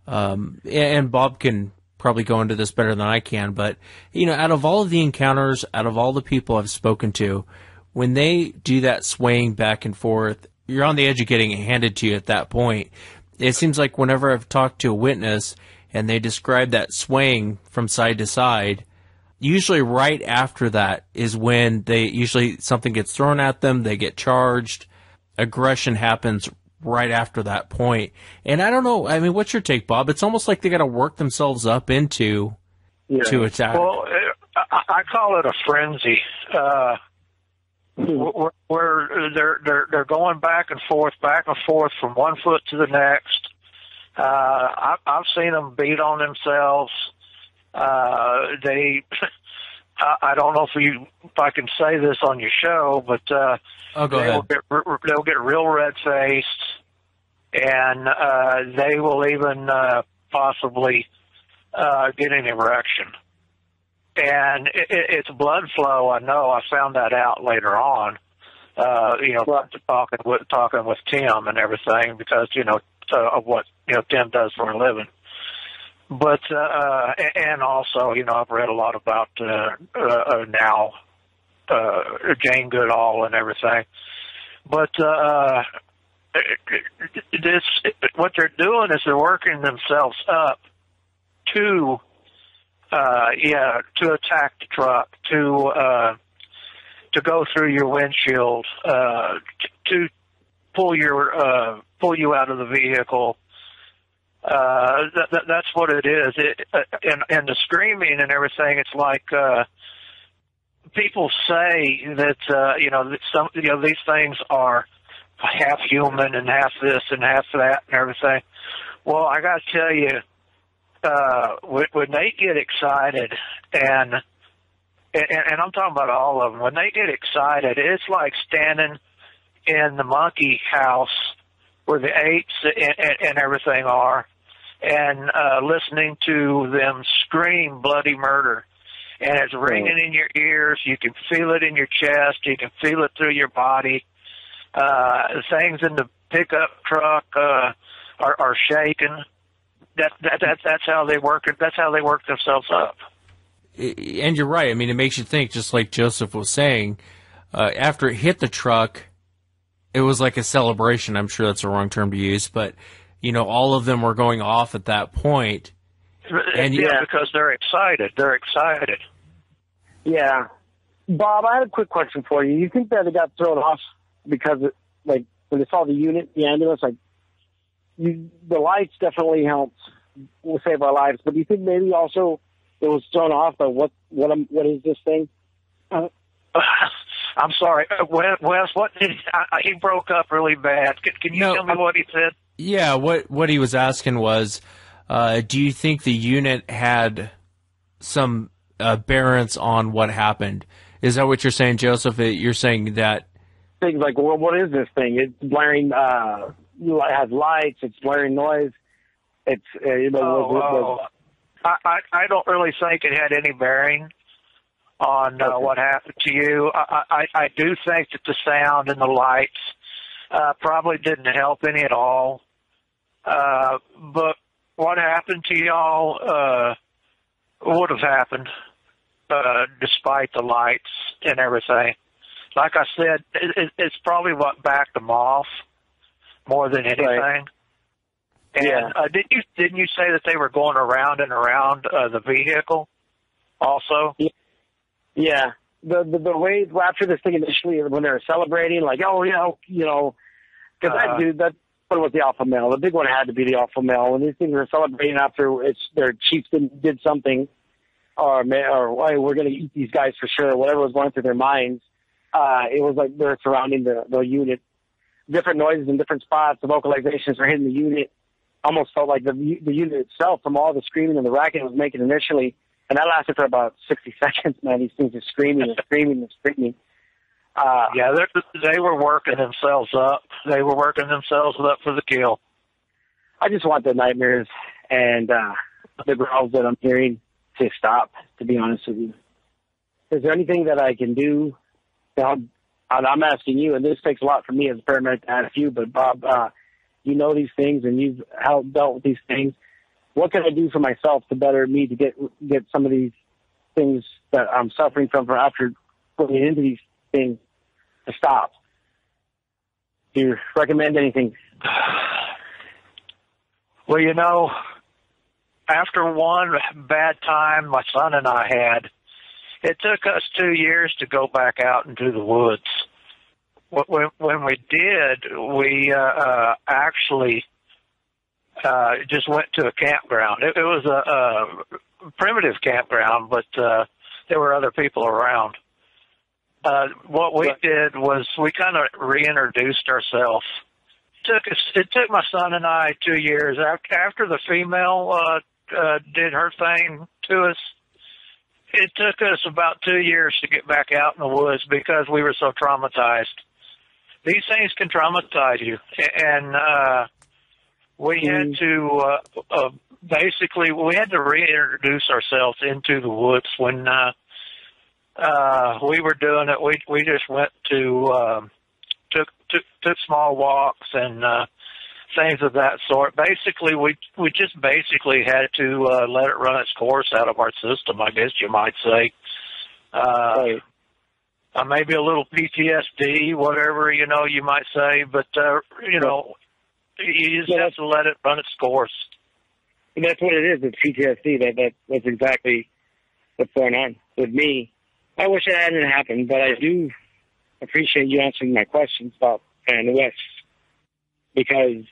And Bob can probably go into this better than I can, but, out of all of the encounters, out of all the people I've spoken to, when they do that swaying back and forth, you're on the edge of getting it handed to you at that point. It seems like whenever I've talked to a witness and they describe that swaying from side to side, usually right after that is when something gets thrown at them, they get charged, aggression happens right after that point. And I don't know, I mean, what's your take, Bob? It's almost like they got to work themselves up into to attack. Well, I call it a frenzy. Where they're going back and forth from one foot to the next. I've seen them beat on themselves. I don't know if I can say this on your show, but go ahead. They'll get real red faced, and they will even possibly get an erection. And it's blood flow. I know. I found that out later on. Talking with Tim and everything, because of what Tim does for a living. But and also, I've read a lot about now Jane Goodall and everything. But what they're doing is they're working themselves up to attack the truck, to go through your windshield, to pull you out of the vehicle. That's what it is. And the screaming and everything, it's like people say that that these things are half human and half this and half that and everything. Well, I got to tell you, when they get excited, and I'm talking about all of them, when they get excited, it's like standing in the monkey house where the apes and everything are, and listening to them scream bloody murder. And it's ringing in your ears. You can feel it in your chest. You can feel it through your body. The things in the pickup truck are shaking. That's how they work it. That's how they work themselves up. And you're right. I mean, it makes you think, just like Joseph was saying, after it hit the truck, it was like a celebration. I'm sure that's the wrong term to use, but, all of them were going off at that point. And because they're excited. They're excited. Yeah. Bob, I had a quick question for you. You think that it got thrown off because, when they saw the unit, the ambulance, the lights definitely helped save our lives, but do you think maybe also it was thrown off by what is this thing? I'm sorry, Wes. What did he broke up really bad? Can you tell me what he said? Yeah, what he was asking was, do you think the unit had some bearance on what happened? Is that what you're saying, Joseph? You're saying that things like, well, what is this thing? It's blaring. It has lights. It's blaring noise. It's I don't really think it had any bearing on what happened to you. I do think that the sound and the lights probably didn't help any at all. But what happened to y'all would have happened despite the lights and everything. Like I said, it's probably what backed them off more than anything. Right. And didn't you say that they were going around and around the vehicle also? Yeah. The way after this thing initially, when they were celebrating, like, because that dude, that one was the alpha male. The big one had to be the alpha male. When these things were celebrating after their chieftain did something, or hey, we're going to eat these guys for sure, whatever was going through their minds, it was like they're surrounding the unit. Different noises in different spots, the vocalizations were hitting the unit. Almost felt like the unit itself, from all the screaming and the racket it was making initially, and that lasted for about 60 seconds, man. These things are screaming and screaming and screaming. They were working themselves up. They were working themselves up for the kill. I just want the nightmares and the growls that I'm hearing to stop, to be honest with you. Is there anything that I can do to help? I'm asking you, and this takes a lot for me as a paramedic to ask you, but Bob, you know these things and you've dealt with these things. What can I do for myself to better me to get some of these things that I'm suffering from after putting into these things to stop? Do you recommend anything? Well, after one bad time my son and I had, it took us 2 years to go back out into the woods. When we did, we actually just went to a campground. It was a primitive campground, but there were other people around. What we did was we kind of reintroduced ourselves. It took my son and I 2 years. After the female did her thing to us, it took us about 2 years to get back out in the woods because we were so traumatized. These things can traumatize you, and we had to basically reintroduce ourselves into the woods when we were doing it. We just went to took small walks and things of that sort. Basically, we just basically had to let it run its course out of our system, I guess you might say. Right. Maybe a little PTSD, whatever, you might say, but, you just have to let it run its course. And that's what it is. It's PTSD. That's exactly what's going on with me. I wish it hadn't happened, but I do appreciate you answering my questions about the West, because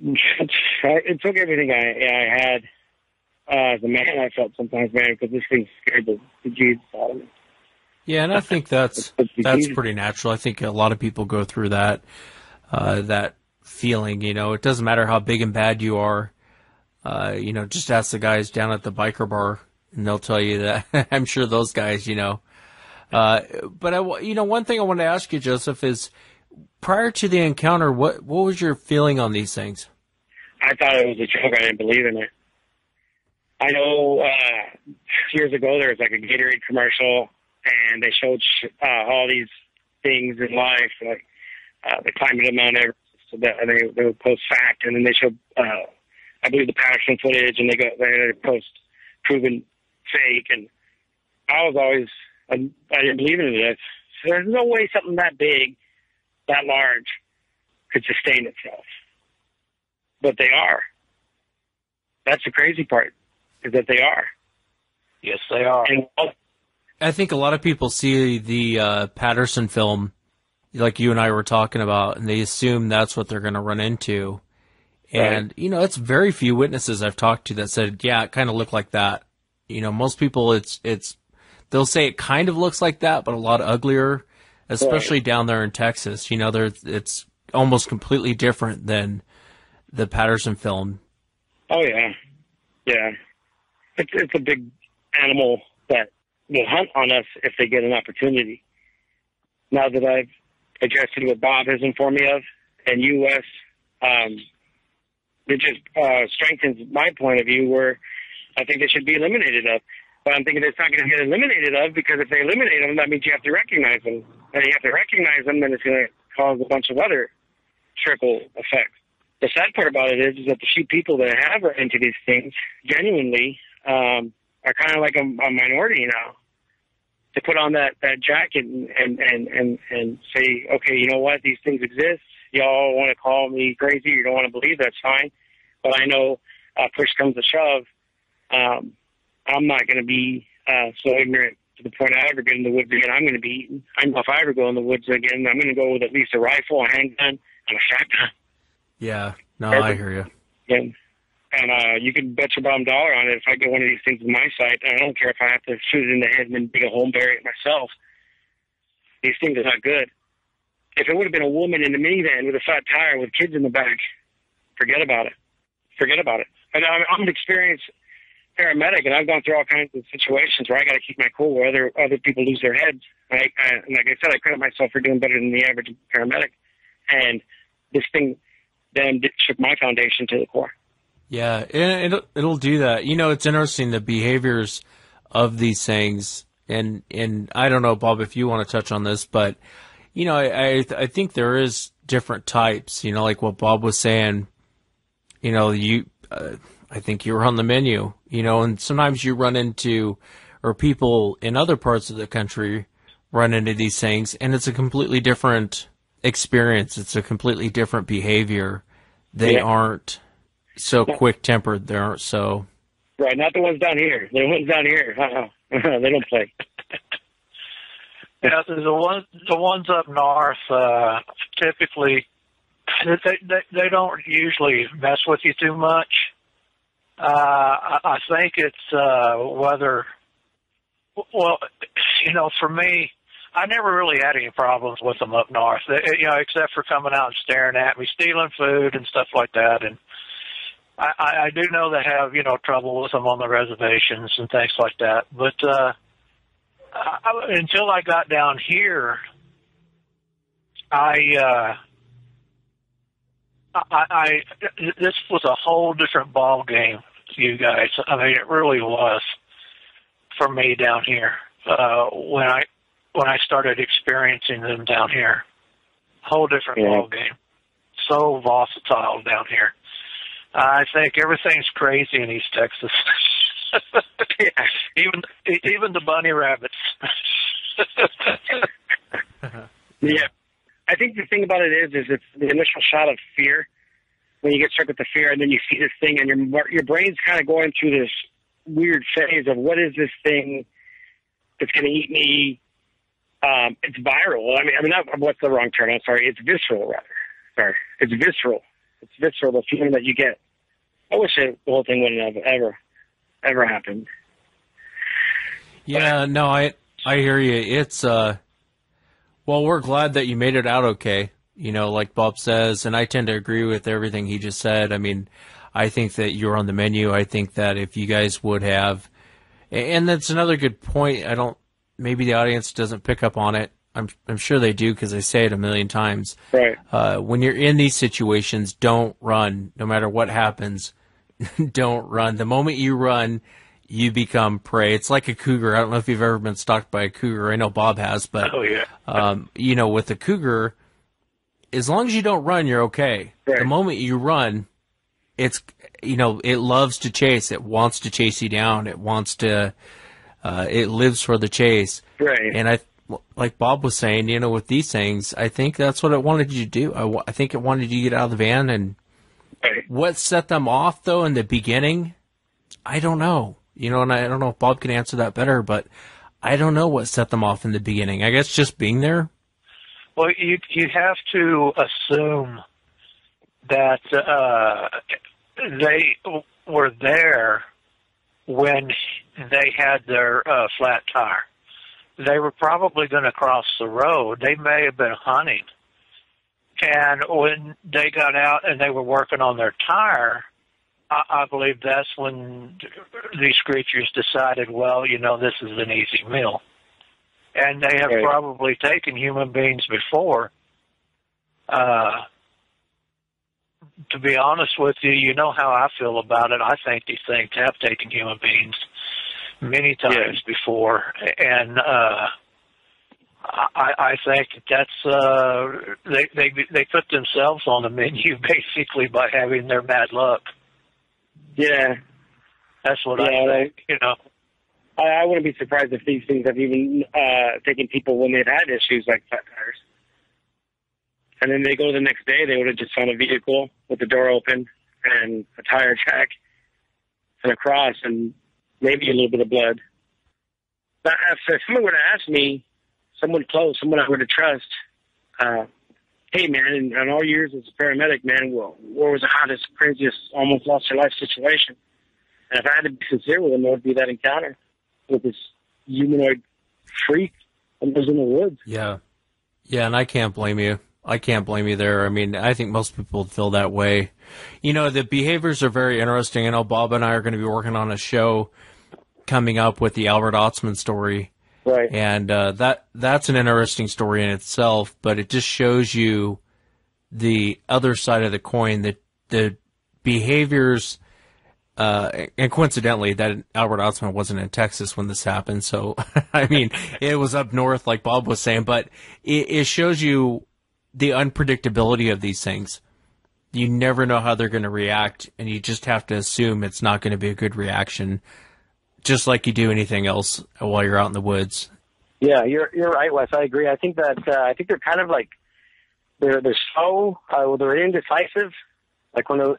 It took everything I had. As a man, I felt sometimes, man, because this thing scared the Jesus out of me. Yeah, and I think that's pretty natural. I think a lot of people go through that feeling. You know, it doesn't matter how big and bad you are. You know, just ask the guys down at the biker bar, and they'll tell you that. I'm sure those guys, you know. But one thing I want to ask you, Joseph, is prior to the encounter, what was your feeling on these things? I thought it was a joke. I didn't believe in it. I know years ago there was like a Gatorade commercial, and they showed all these things in life, like the climate of Mount Everest. So that they would post fact, and then they showed, I believe, the Patterson footage, and they post proven fake. And I was always, I didn't believe in it. There's no way something that big, that large, could sustain itself. But they are. That's the crazy part, is that they are. Yes, they are. And I think a lot of people see the Patterson film, like you and I were talking about, and they assume that's what they're going to run into. And, right. You know, it's very few witnesses I've talked to that said, yeah, it kind of looked like that. You know, most people, they'll say it kind of looks like that, but a lot uglier, especially right. down there in Texas. You know, it's almost completely different than the Patterson film. Oh, yeah. Yeah. It's a big animal that will hunt on us if they get an opportunity. Now that I've addressed what Bob has informed me of, and U.S., it just strengthens my point of view where I think they should be eliminated of. But I'm thinking it's not going to get eliminated of, because if they eliminate them, that means you have to recognize them. And you have to recognize them, then it's going to cause a bunch of other trickle effects. The sad part about it is that the few people that have run into these things genuinely are kind of like a minority now. To put on that jacket and say, okay, you know what, these things exist. Y'all want to call me crazy, you don't want to believe, that's fine. But I know push comes to shove, I'm not going to be so ignorant to the point I ever get in the woods again. I'm going to be eaten. I know if I ever go in the woods again, I'm going to go with at least a rifle, a handgun, and a shotgun. Yeah, no, I hear you. And you can bet your bottom dollar on it. If I get one of these things in my sight, I don't care if I have to shoot it in the head and then dig a hole and bury it myself. These things are not good. If it would have been a woman in the minivan with a flat tire with kids in the back, forget about it. Forget about it. And I'm an experienced paramedic, and I've gone through all kinds of situations where I got to keep my cool where other people lose their heads. And like I said, I credit myself for doing better than the average paramedic. And this thing then shook my foundation to the core. Yeah, it'll do that. You know, it's interesting, the behaviors of these things, and I don't know, Bob, if you want to touch on this, but, you know, I think there is different types, you know, like what Bob was saying, you know, I think you were on the menu, you know, and sometimes you run into, or people in other parts of the country run into these things, and it's a completely different experience. It's a completely different behavior. They aren't so quick-tempered. They aren't so... Right, not the ones down here. The ones down here, they don't play. Yeah, the ones up north, typically, they don't usually mess with you too much. I think it's whether... Well, you know, for me, I never really had any problems with them up north, you know, except for coming out and staring at me, stealing food and stuff like that. And I do know they have, you know, trouble with them on the reservations and things like that. But until I got down here, this was a whole different ball game to you guys. I mean, it really was for me down here when I started experiencing them down here. Whole different ball game. So volatile down here. I think everything's crazy in East Texas. even the bunny rabbits. Yeah. I think the thing about it is it's the initial shot of fear. When you get struck with the fear, and then you see this thing, and your brain's kind of going through this weird phase of what is this thing that's going to eat me? It's viral. I mean, not what's the wrong term? I'm sorry. It's visceral, rather. Sorry, it's visceral. It's visceral, the feeling that you get. I wish the whole thing wouldn't have ever happened. Yeah, no, I hear you. It's well, we're glad that you made it out okay. Like Bob says, and I tend to agree with everything he just said. I mean, I think that you're on the menu. I think that if you guys would have, and that's another good point. Maybe the audience doesn't pick up on it. I'm sure they do because I say it a million times. Right. When you're in these situations, don't run. No matter what happens, don't run. The moment you run, you become prey. It's like a cougar. I don't know if you've ever been stalked by a cougar. I know Bob has, but Oh, yeah. with a cougar, as long as you don't run, you're okay. Right. The moment you run, it loves to chase. It wants to chase you down. It wants to. It lives for the chase. Right. And like Bob was saying, with these things, I think that's what it wanted you to do. I think it wanted you to get out of the van. And Right. what set them off, though, in the beginning, I don't know. And I don't know if Bob can answer that better, but I don't know what set them off in the beginning. I guess just being there. Well, you have to assume that they were there when they had their flat tire. They were probably going to cross the road. They may have been hunting. And when they got out and they were working on their tire, I believe that's when these creatures decided, well, this is an easy meal. And they have probably taken human beings before. To be honest with you, you know how I feel about it. I think these things have taken human beings many times before. And I think that's they put themselves on the menu basically by having their bad luck. Yeah. That's what I think, I wouldn't be surprised if these things have even taken people when they've had issues like flat tires. And then they go the next day, they would have just found a vehicle with the door open and a tire track and a cross and maybe a little bit of blood. But if someone were to ask me, someone close, someone I were to trust, hey, man, in all years as a paramedic, man, what was the hottest, craziest, almost lost your life situation? And if I had to be sincere with them, it would be that encounter with this humanoid freak that was in the woods. Yeah. Yeah, and I can't blame you. I can't blame you there. I mean, I think most people feel that way. The behaviors are very interesting. I know Bob and I are going to be working on a show coming up with the Albert Otzman story. Right. And that's an interesting story in itself, but it just shows you the other side of the coin, that the behaviors, and coincidentally, that Albert Otzman wasn't in Texas when this happened. So, I mean, it was up north, like Bob was saying, but it shows you the unpredictability of these things. You never know how they're going to react, and you just have to assume it's not going to be a good reaction, just like you do anything else while you're out in the woods. Yeah, you're right, Wes. I agree. I think that I think they're kind of like they're slow. They're indecisive. Like when it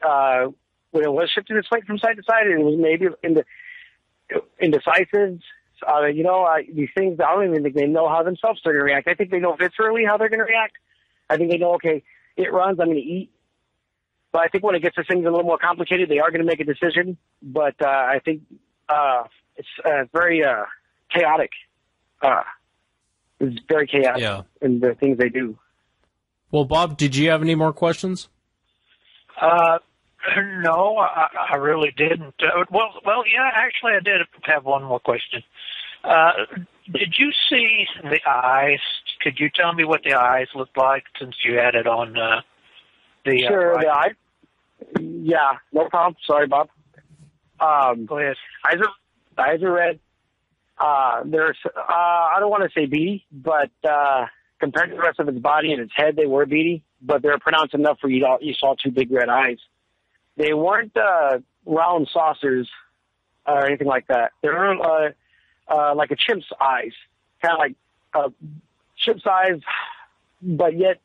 was shifting its weight from side to side, it was maybe indecisive. These things, I don't even think they know how themselves they're going to react. I think they know viscerally how they're going to react. I think they know, okay, it runs, I'm going to eat. But I think when it gets to things a little more complicated, they are going to make a decision. But I think it's very chaotic. It's very chaotic in the things they do. Well, Bob, did you have any more questions? No, I really didn't. Well, yeah, actually, I did have one more question. Did you see the eyes? Could you tell me what the eyes looked like since you had it on the... Sure, the eyes? Yeah, no problem. Sorry, Bob. Go ahead. Eyes are red. There's, I don't want to say beady, but compared to the rest of its body and its head, they were beady, but they're pronounced enough where you saw two big red eyes. They weren't round saucers or anything like that. They were like a chimp's eyes, kind of like chimp's eyes, but yet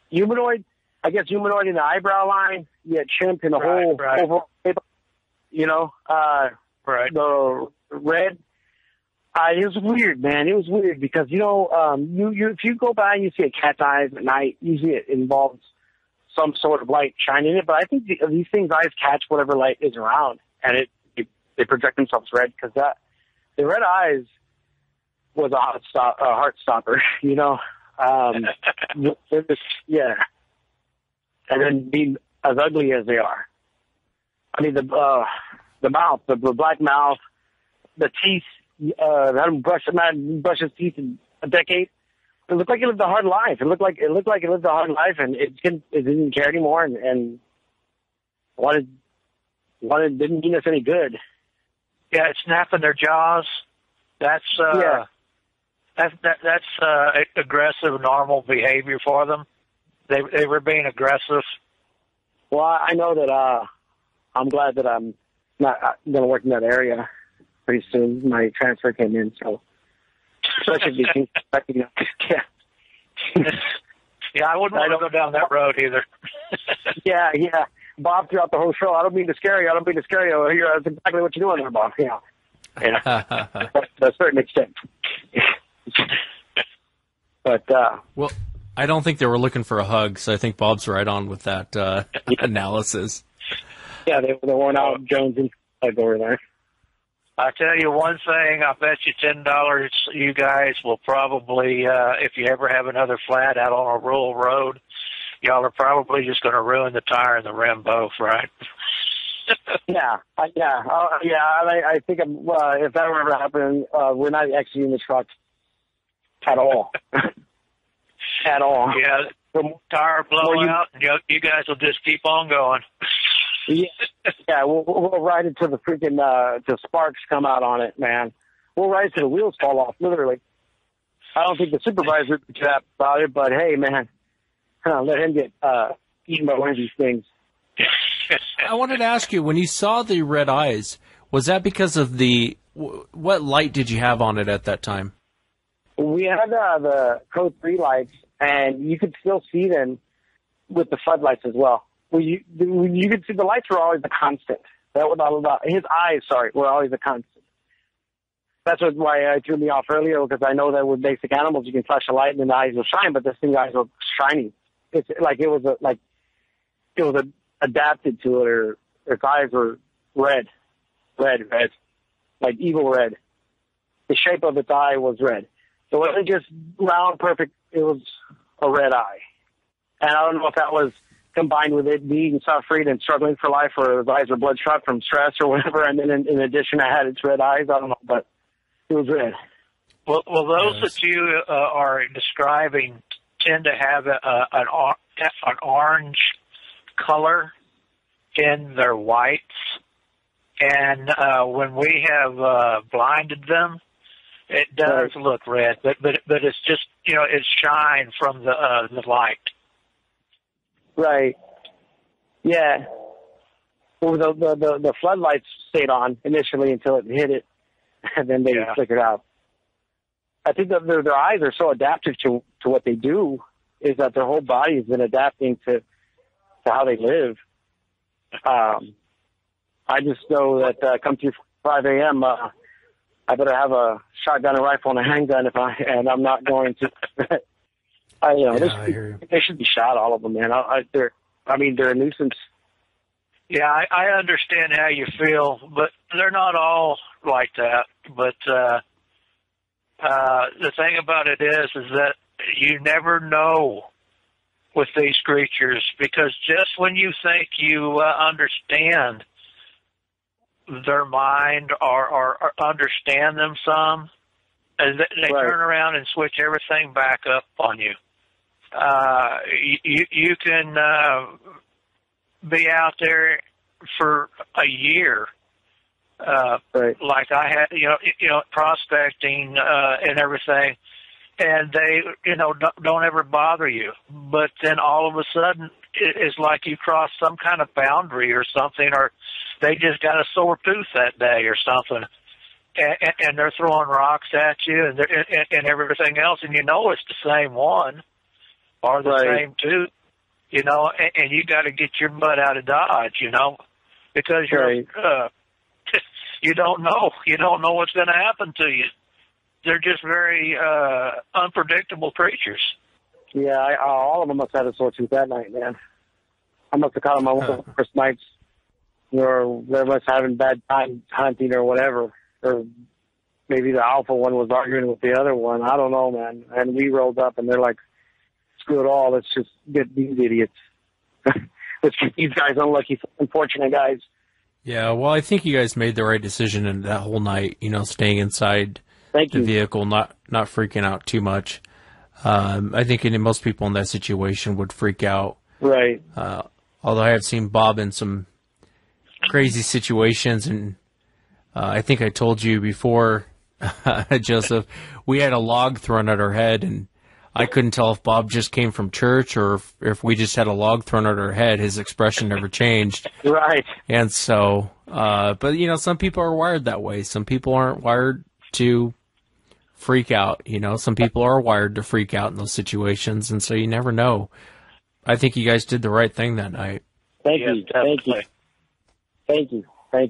humanoid. I guess humanoid in the eyebrow line, yet chimp in the whole overall shape. The red. It was weird, man. It was weird because, if you go by and you see a cat's eyes at night, usually it involves some sort of light shining in it. But I think these things' eyes catch whatever light is around, and they project themselves red, because the red eyes was a heart stopper, you know. Yeah. And then being as ugly as they are. I mean, the mouth, the black mouth, the teeth, that hadn't brushed his teeth in a decade. It looked like it lived a hard life. It looked like it lived a hard life, and it didn't care anymore, and didn't mean us any good. Yeah, it's snapping their jaws. That's aggressive, normal behavior for them. They were being aggressive. Well, I know that I'm glad that I'm not going to work in that area pretty soon. My transfer came in, so especially if you yeah, I wouldn't want to go down that road either. Yeah. Bob, throughout the whole show, I don't mean to scare you. That's exactly what you're doing there, Bob. Yeah. To a certain extent. But well, I don't think they were looking for a hug, so I think Bob's right on with that analysis. Yeah, they weren't out Jones and over there. I tell you one thing, I bet you $10 you guys will probably, if you ever have another flat out on a rural road, y'all are probably just going to ruin the tire and the rim both, right? Yeah. I think if that were ever happening, we're not exiting the truck at all. At all. Yeah, the tire blow out, and you guys will just keep on going. Yeah, we'll ride it till the freaking till sparks come out on it, man. We'll ride till the wheels fall off, literally. I don't think the supervisor would be too happy about it, but hey, man, let him get eaten by one of these things. I wanted to ask you, when you saw the red eyes, was that because of what light did you have on it at that time? We had the Code 3 lights, and you could still see them with the floodlights as well. You could see the lights were always a constant. That was all about his eyes. Were always a constant. That's why it threw me off earlier, because I know that with basic animals you can flash a light and then the eyes will shine, but this thing's eyes were shiny. It's like it was adapted to it, or its eyes were red, like evil red. The shape of its eye was red. So it wasn't just round, perfect. It was a red eye. And I don't know if that was combined with it being suffering and struggling for life, or his eyes were bloodshot from stress or whatever. And then in addition, I had its red eyes. I don't know, but it was red. Well, those that you are describing tend to have an orange color in their whites. And when we have blinded them, it does look red, but it's just, it's shine from the light. Right. Yeah. Well, the floodlights stayed on initially until it hit it, and then they flickered out. I think that their eyes are so adaptive to what they do, is that their whole body has been adapting to how they live. I just know that come through 5 a.m., I better have a shotgun, a rifle, and a handgun and I'm not going to. I hear you. They should be shot, all of them, man. They're a nuisance. Yeah, I understand how you feel, but they're not all like that. But the thing about it is that you never know with these creatures, because just when you think you understand their mind or understand them some, they turn around and switch everything back up on you. You can be out there for a year, like I had, prospecting and everything, and they, don't ever bother you. But then all of a sudden, it's like you crossed some kind of boundary or something, or they just got a sore tooth that day or something, and they're throwing rocks at you and everything else, and it's the same one or the same tooth, and you got to get your butt out of Dodge, because you don't know what's going to happen to you. They're just very unpredictable creatures. Yeah, all of them must have a sore tooth that night, man. I must have caught him on one of the first nights, or they must having bad time hunting or whatever, or maybe the alpha one was arguing with the other one. I don't know, man. And we rolled up, and they're like, screw it all. Let's just get these idiots. Let's get these guys unlucky, unfortunate guys. Yeah, well, I think you guys made the right decision in that whole night, staying inside the vehicle, not freaking out too much. I think most people in that situation would freak out. Right. Although I have seen Bob in some crazy situations, and I think I told you before, Joseph, we had a log thrown at our head, and I couldn't tell if Bob just came from church or if we just had a log thrown at our head. His expression never changed. Right. And so, but some people are wired that way. Some people aren't wired to freak out. Some people are wired to freak out in those situations, and so you never know. I think you guys did the right thing that night. Thank you. Thank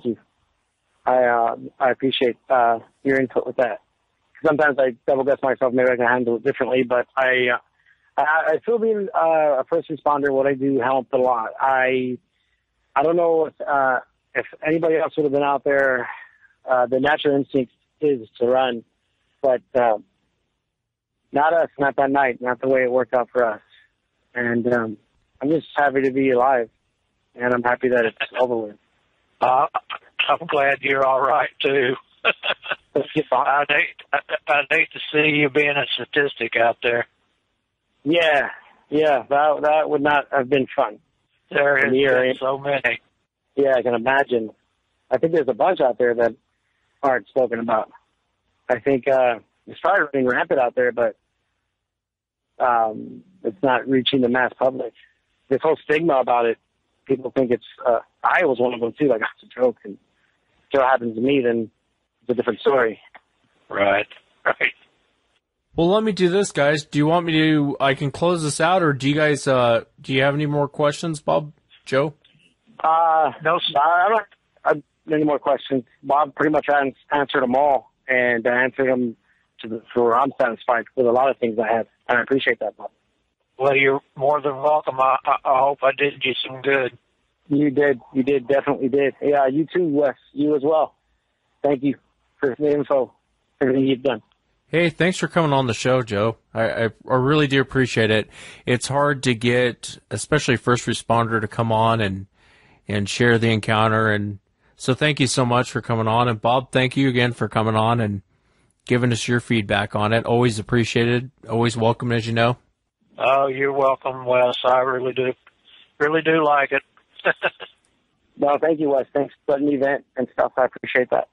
you. I appreciate your input with that. Sometimes I double guess myself. Maybe I can handle it differently, but I feel being a first responder, what I do helped a lot. I don't know if anybody else would have been out there. The natural instinct is to run, but not us, not that night, not the way it worked out for us. And I'm just happy to be alive, and I'm happy that it's over with. I'm glad you're all right too. I'd hate to see you being a statistic out there. Yeah, that would not have been fun. There has been so many. Yeah, I can imagine. I think there's a bunch out there that aren't spoken about. I think it's probably running rampant out there, but it's not reaching the mass public. This whole stigma about it, people think it's, I was one of them too, like, it's a joke, and if it happens to me, then it's a different story. Right. Well, let me do this, guys. Do you want me to, I can close this out, or do you guys, do you have any more questions, Bob, Joe? No, I don't have any more questions. Bob pretty much answered them all, and I answered them to where I'm satisfied with a lot of things I have, and I appreciate that, Bob. Well, you're more than welcome. I hope I did you some good. You did, definitely did. Yeah, you too, Wes. You as well. Thank you for the info, everything you've done. Hey, thanks for coming on the show, Joe. I really do appreciate it. It's hard to get, especially first responder, to come on and share the encounter. And so thank you so much for coming on. And Bob, thank you again for coming on and giving us your feedback on it. Always appreciated. Always welcome, as you know. Oh, you're welcome, Wes. I really do like it. Well, thank you, Wes. Thanks for letting me vent and stuff. I appreciate that.